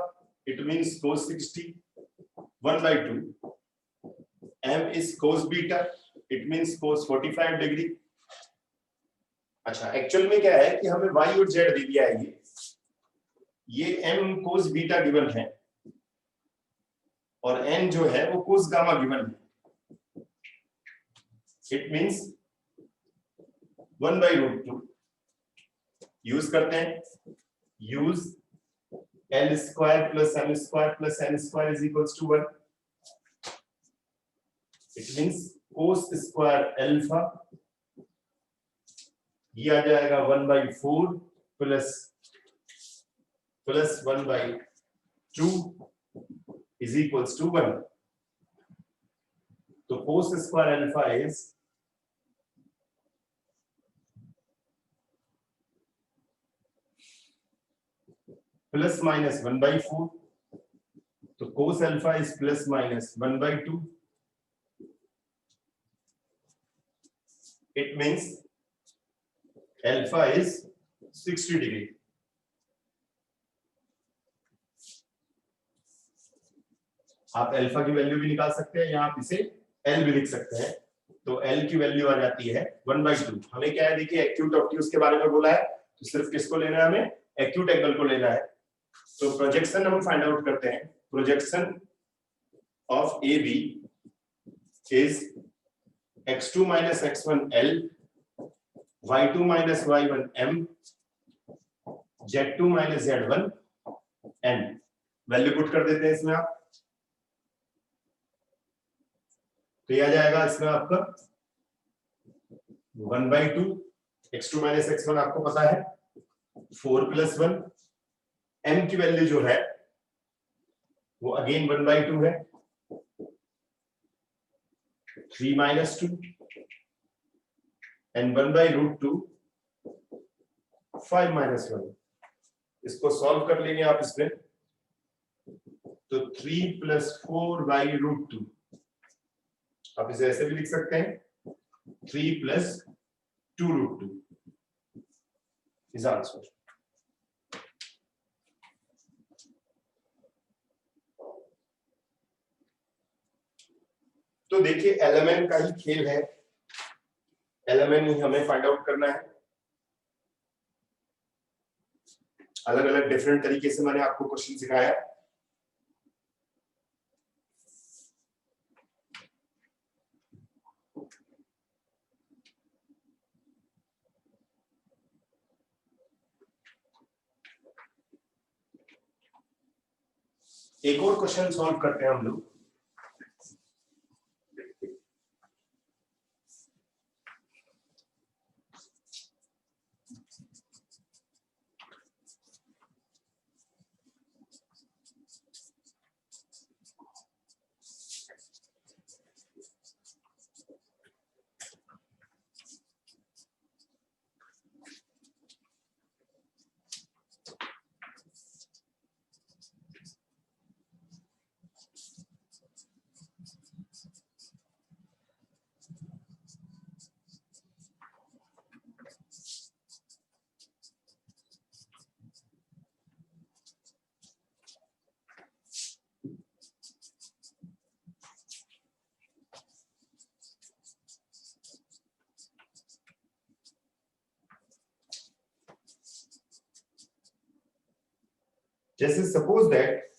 it means cos 60 1/2, M is cos beta, it means cos 45 degree। अच्छा एक्चुअल में क्या है कि हमें y और z दे दिया है, ये M cos beta गिवन है और N जो है वो cos गामा गिवन है, इट मींस 1/√2। यूज करते हैं, use L square plus M square plus N square is equals to 1, it means cos square alpha, ये आ जाएगा 1/4 plus 1/2 is equals to 1। तो cos square alpha is plus minus 1/4, तो cos alpha is plus minus 1/2, it means alpha is 60 degree। आप अल्फा की वैल्यू भी निकाल सकते हैं, यहाँ आप इसे L भी लिख सकते हैं, तो L की वैल्यू आ जाती है 1/2। हमें क्या है, देखिए एक्यूट ऑब्ट्यूज के बारे में बोला है, तो सिर्फ किसको लेना है, हमें एक्यूट एंगल को लेना है। तो प्रोजेक्शन हम फाइंड आउट करते हैं, projection of A B is x2 minus x1 L, y2 minus y1 M, Z2 minus Z1 n value put कर देते हैं इसमें आप, तो ये आ जाएगा इसमें आपका 1/2 x2 माइनस x1 आपको पता है 4 + 1 m की वैल्यू जो है वो अगेन 1/2 है 3 - 2 and 1/√2 5 - 1। इसको सॉल्व कर लेंगे आप इसमें, तो 3 + 4/√2, आप इसे ऐसे भी लिख सकते हैं 3 + 2√2 इज आंसर। तो देखिए एलिमेंट का ही खेल है, एलिमेंट ही हमें फाइंड आउट करना है। अलग अलग डिफरेंट तरीके से मैंने आपको क्वेश्चन सिखाया। एक और क्वेश्चन सॉल्व करते हैं हम लोग। जैसे सपोज दैट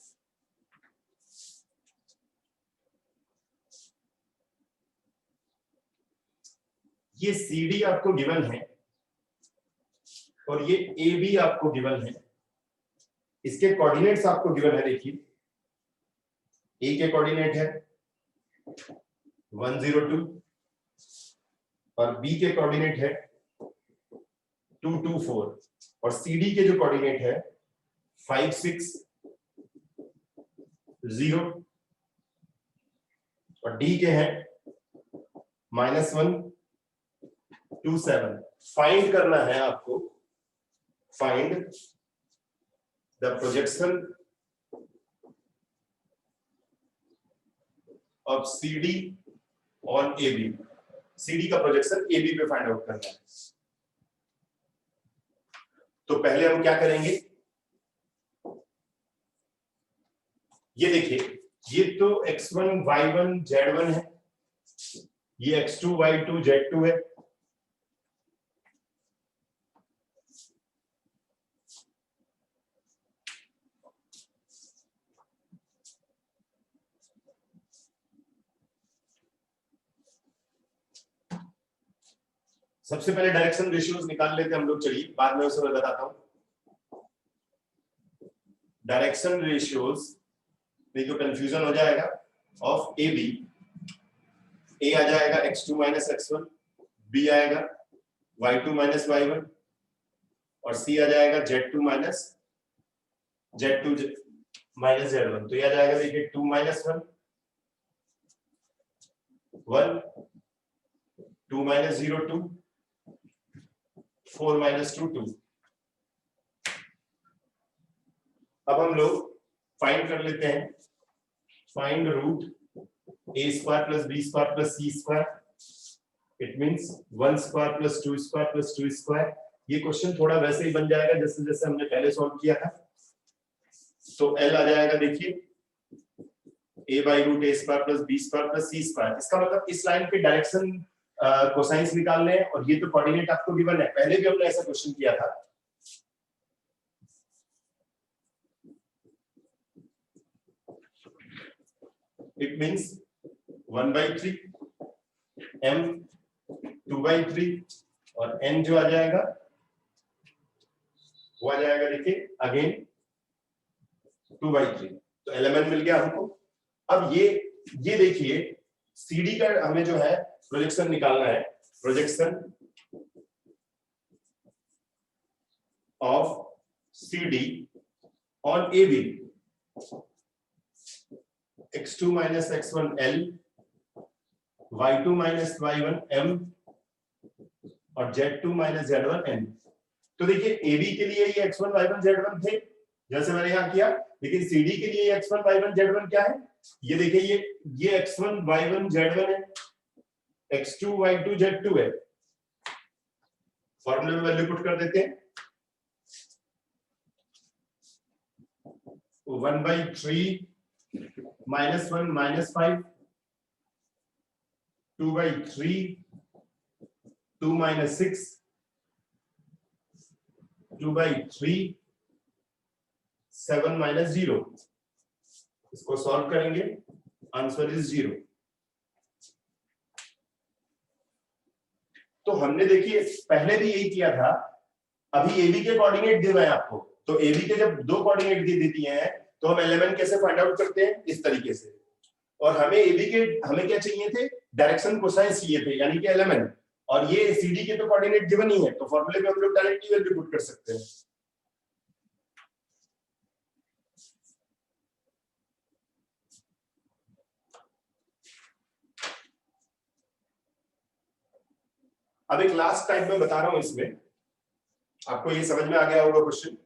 ये CD आपको गिवन है और ये AB आपको गिवन है, इसके कोऑर्डिनेट्स आपको गिवन है। देखिए A के कोऑर्डिनेट है 102 और B के कोऑर्डिनेट है 224 और CD के जो कोऑर्डिनेट है 560 और D के हैं -127। फाइंड करना है आपको, find the projection of CD on AB। CD का प्रोजेक्शन AB पे फाइंड आउट करना है। तो पहले हम क्या करेंगे, ये देखिए ये तो x1 y1 z1 है, ये x2 y2 z2 है। सबसे पहले डायरेक्शन रेशियोज निकाल लेते हैं हम लोग, चलिए बाद में उसे मैं बताता हूं। डायरेक्शन रेशियोज नहीं तो कंफ्यूजन हो जाएगा। ऑफ ए बी, ए आ जाएगा x2 - x1, बी आएगा y2 - y1 और सी आ जाएगा z2 - z1। तो ये आ जाएगा देखिए 2 - 1 1 2 - 0 2 4 - 2 2। अब हम लोग फाइंड कर लेते हैं, find root a square plus b square plus c square, it means 1 square plus 2 square plus 2 square. ये क्वेश्चन थोड़ा वैसे ही बन जाएगा जैसे जैसे हमने पहले सॉल्व किया था। तो l आ जाएगा देखिए a/√a square plus b square plus c square. इसका मतलब इस लाइन पे डायरेक्शन कोसाइंस निकालने हैं और ये तो कोऑर्डिनेट आपको गिवन है, पहले भी हमने ऐसा क्वेश्चन किया था। इट मींस 1/3 m 2/3 और n जो आ जाएगा वो आ जाएगा देखिए अगेन 2/3। तो एलिमेंट मिल गया हमको। अब ये देखिए CD का हमें जो है प्रोजेक्शन निकालना है। Projection of CD on AB x2 minus x1 L, y2 minus y1 M और z2 minus z1 N। तो देखिए AB के लिए ये x1 y1 z1 थे जैसे मैंने यहां किया, लेकिन CD के लिए x1 y1 z1 क्या है? ये देखिए ये x1 y1 z1 है, x2 y2 z2 है। फॉर्मूले में वैल्यू पुट कर देते हैं। 1/3 -1 -5 2/3 2 - 6 2/3 7 - 0। इसको सॉल्व करेंगे, आंसर इज 0। तो हमने देखिए पहले भी यही किया था। अभी AB के कोऑर्डिनेट दिए हुए हैं आपको, तो AB के जब दो कोऑर्डिनेट दे देती हैं तो हम एलिमेंट कैसे फाइंड आउट करते हैं? इस तरीके से। और हमें AB के हमें क्या चाहिए थे? डायरेक्शन कोसाइंस चाहिए थे, यानी कि एलिमेंट। और ये CD के तो कोऑर्डिनेट गिवन ही है, तो फॉर्मूले में हम लोग डायरेक्टली वैल्यू पुट कर सकते हैं। अब एक लास्ट टाइप में बता रहा हूं, इसमें आपको ये समझ में आ गया होगा क्वेश्चन।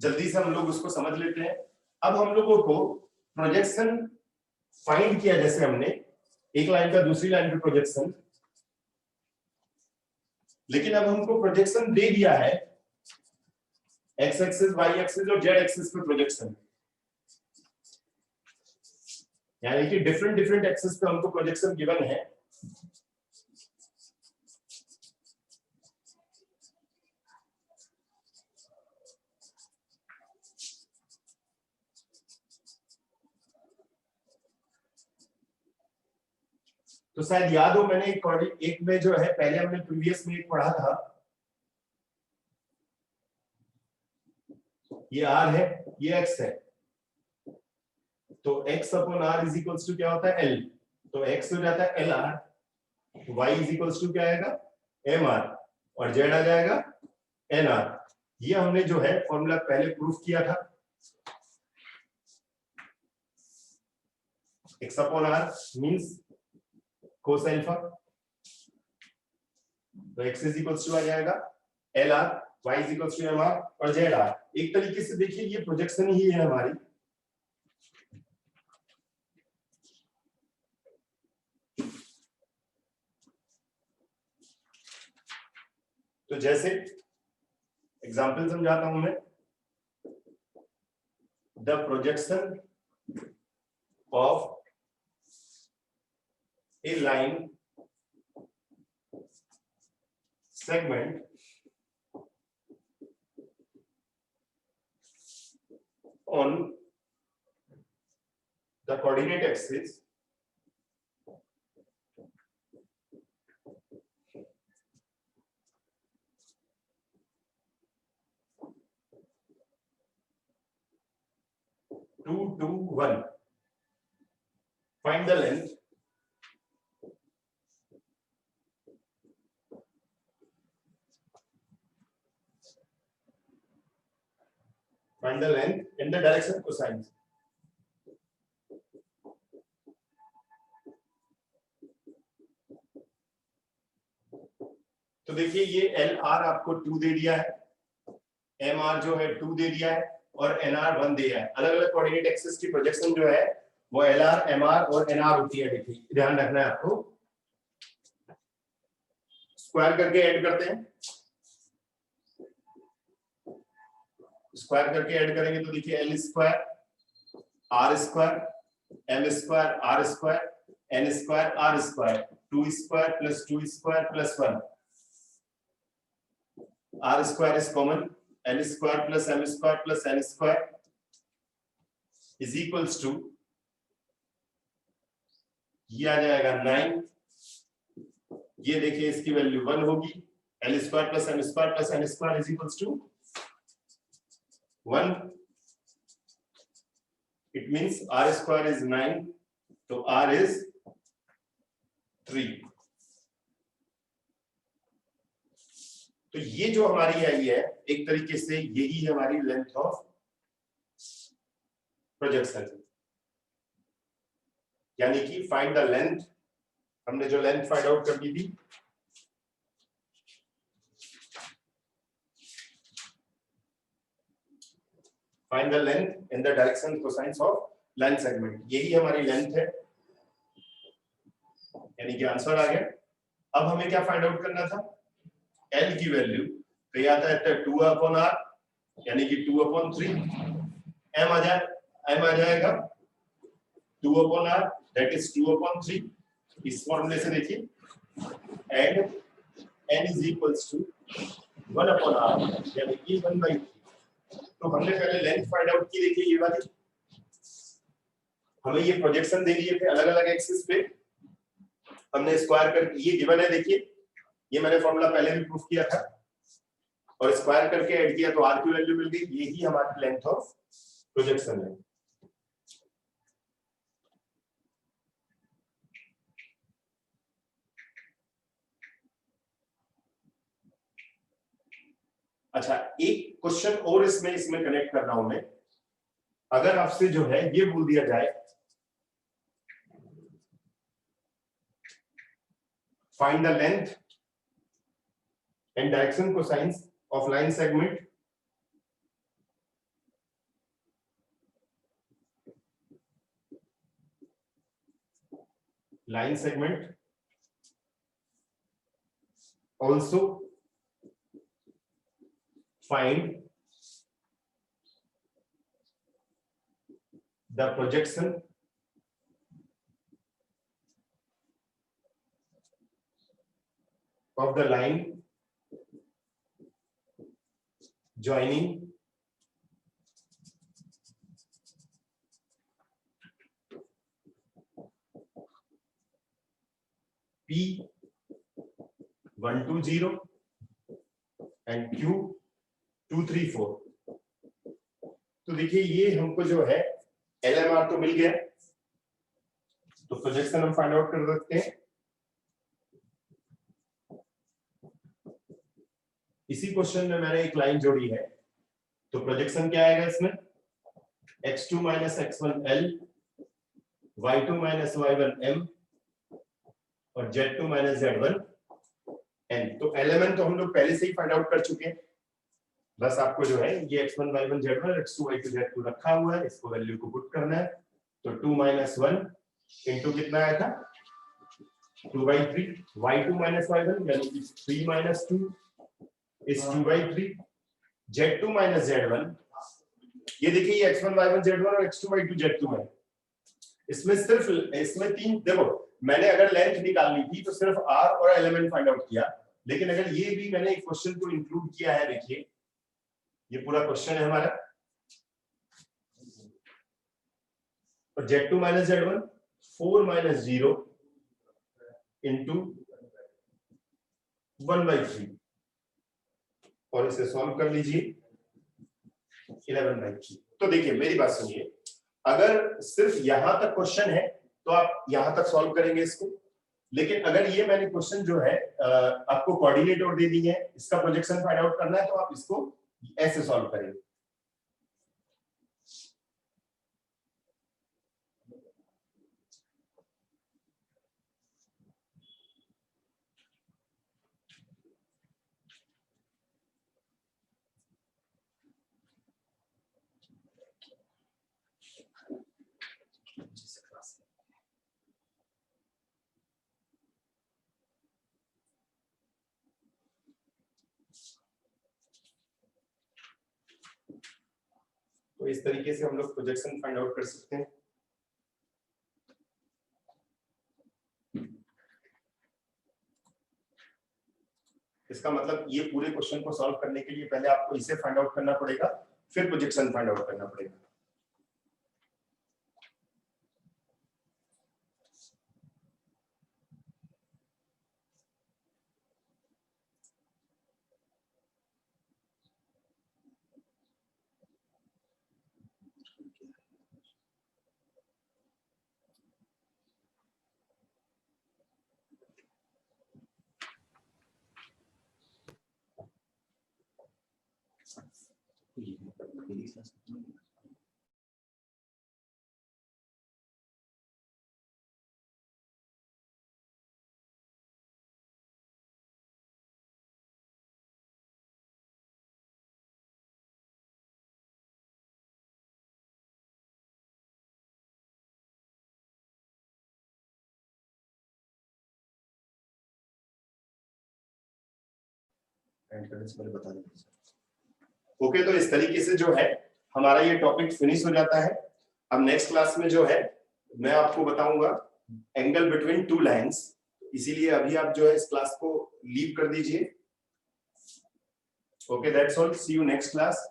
जल्दी से हम लोग उसको समझ लेते हैं। अब हम लोगों को प्रोजेक्शन फाइंड किया, जैसे हमने एक लाइन का दूसरी लाइन पे प्रोजेक्शन, लेकिन अब हमको प्रोजेक्शन दे दिया है एक्स एक्सिस, वाई एक्सिस और जेड एक्सिस पे प्रोजेक्शन, यानी कि डिफरेंट डिफरेंट एक्सिस पे हमको प्रोजेक्शन गिवन है। तो शायद याद हो, मैंने एक में जो है पहले हमने प्रीवियस में एक पढ़ा था, ये r है, ये x है, तो x upon r is equals to क्या होता है? l। तो x हो जाता है lr, y is equals to क्या आएगा? mr, और z आ जाएगा nr। ये हमने जो है फॉर्मूला पहले प्रूफ किया था। x upon r means cos alpha, तो x इज इक्वल्स टू आ जाएगा lr, y is equals to mr और zr। एक तरीके से देखिए ये प्रोजेक्शन ही है हमारी। तो जैसे एग्जांपल समझाता हूं मैं। The projection of a line segment on the coordinate axis (2, 2, 1). Find the length in the direction cosine। तो देखिए ये LR आपको 2 दे दिया है, MR जो है 2 दे दिया है और NR 1 दिया है। अलग अलग कोऑर्डिनेट एक्सिस की प्रोजेक्शन जो है वो LR, MR और NR होती है। देखिए ध्यान रखना है आपको। स्क्वायर करके ऐड करते हैं, स्क्वायर करके ऐड करेंगे तो देखिए L square R square M square R square N square R square 2 square plus 2 square plus 1। R square is common, L square plus M square plus N square is equals to, ये आ जाएगा 9। ये देखिए इसकी वैल्यू 1 होगी, L square plus m square plus n square is equals to 1. It means r square is 9, तो r is 3. तो ये जो हमारी आई है एक तरीके से यही है हमारी लेंथ ऑफ प्रोजेक्शन, यानी कि फाइंड द लेंथ, हमने जो लेंथ फाइंड आउट कर दी थी, find the length in the direction cosines of line segment, यही हमारी लेंथ है, यानी कि आंसर आ गया. अब हमें क्या फाइंड आउट करना था, L की वैल्यू, तो ये आता है 2/r, यानी कि 2/3. m आ जाएगा 2/r, दैट इज 2/3. इस फॉर्मूले से देखिए, and n is equals to 1/r, यानी कि 1/3. तो हमने पहले लेंथ फाइंड आउट की, देखिए ये वाली, हमें ये प्रोजेक्शन दे दिए थे अलग अलग एक्सिस पे, हमने स्क्वायर कर, ये गिवन है, देखिए ये मैंने फॉर्मूला पहले भी प्रूफ किया था, और स्क्वायर करके ऐड किया तो r की वैल्यू मिल गई. यही हमारी लेंथ ऑफ प्रोजेक्शन है. अच्छा, एक क्वेश्चन और इसमें कनेक्ट कर रहा हूं मैं. अगर आपसे जो है ये बोल दिया जाए, find the length and direction cosines of line segment, also find the projection of the line joining P120 and Q234. तो देखिए ये हमको जो है LMR तो मिल गया, तो प्रोजेक्शन हम फाइंड आउट कर सकते हैं. इसी क्वेश्चन में मैंने एक लाइन जोड़ी है, तो प्रोजेक्शन क्या आएगा इसमें, x2 minus x1 L, y2 minus y1 M और z2 minus z1 N. तो एलिमेंट तो हम लोग पहले से ही फाइंड आउट कर चुके हैं, बस आपको जो है ये x1 y1 z1 x2 y2 z2 रखा हुआ है, इसको वैल्यू को पुट करना है. तो 2 minus 1 इंटू कितना आया था 2/3, y2 minus y1 यानी कि 3 minus 2 is 2/3, z2 minus z1, ये देखिए ये x1 y1 z1 और x2 y2 z2 है. इसमें तीन, देखो मैंने अगर लेंथ निकालनी थी तो सिर्फ r और एलिमेंट फाइंड आउट किया, लेकिन अगर ये भी मैंने एक क्वेश्चन को इंक्लूड किया है, देखिए ये पूरा क्वेश्चन है हमारा, और z2 minus z1 4 minus 0 into 1/3, और इसे सॉल्व कर लीजिए 11/3. तो देखिए मेरी बात सुनिए, अगर सिर्फ यहां तक क्वेश्चन है तो आप यहां तक सॉल्व करेंगे इसको, लेकिन अगर ये मैंने क्वेश्चन जो है आपको कोऑर्डिनेट और दे दी है, इसका प्रोजेक्शन फाइंड आउट करना है, तो आप इसको ऐसे सॉल्व करेंगे. तो इस तरीके से हम लोग प्रोजेक्शन फाइंड आउट कर सकते हैं. इसका मतलब ये पूरे क्वेश्चन को सॉल्व करने के लिए पहले आपको इसे फाइंड आउट करना पड़ेगा, फिर प्रोजेक्शन फाइंड आउट करना पड़ेगा. बता दें। ओके, तो इस तरीके से जो है हमारा ये टॉपिक फिनिश हो जाता है। अब नेक्स्ट क्लास में जो है मैं आपको बताऊंगा एंगल बिटवीन टू लाइंस, इसीलिए अभी आप जो है इस क्लास को लीव कर दीजिए। Okay, that's all, see you next class.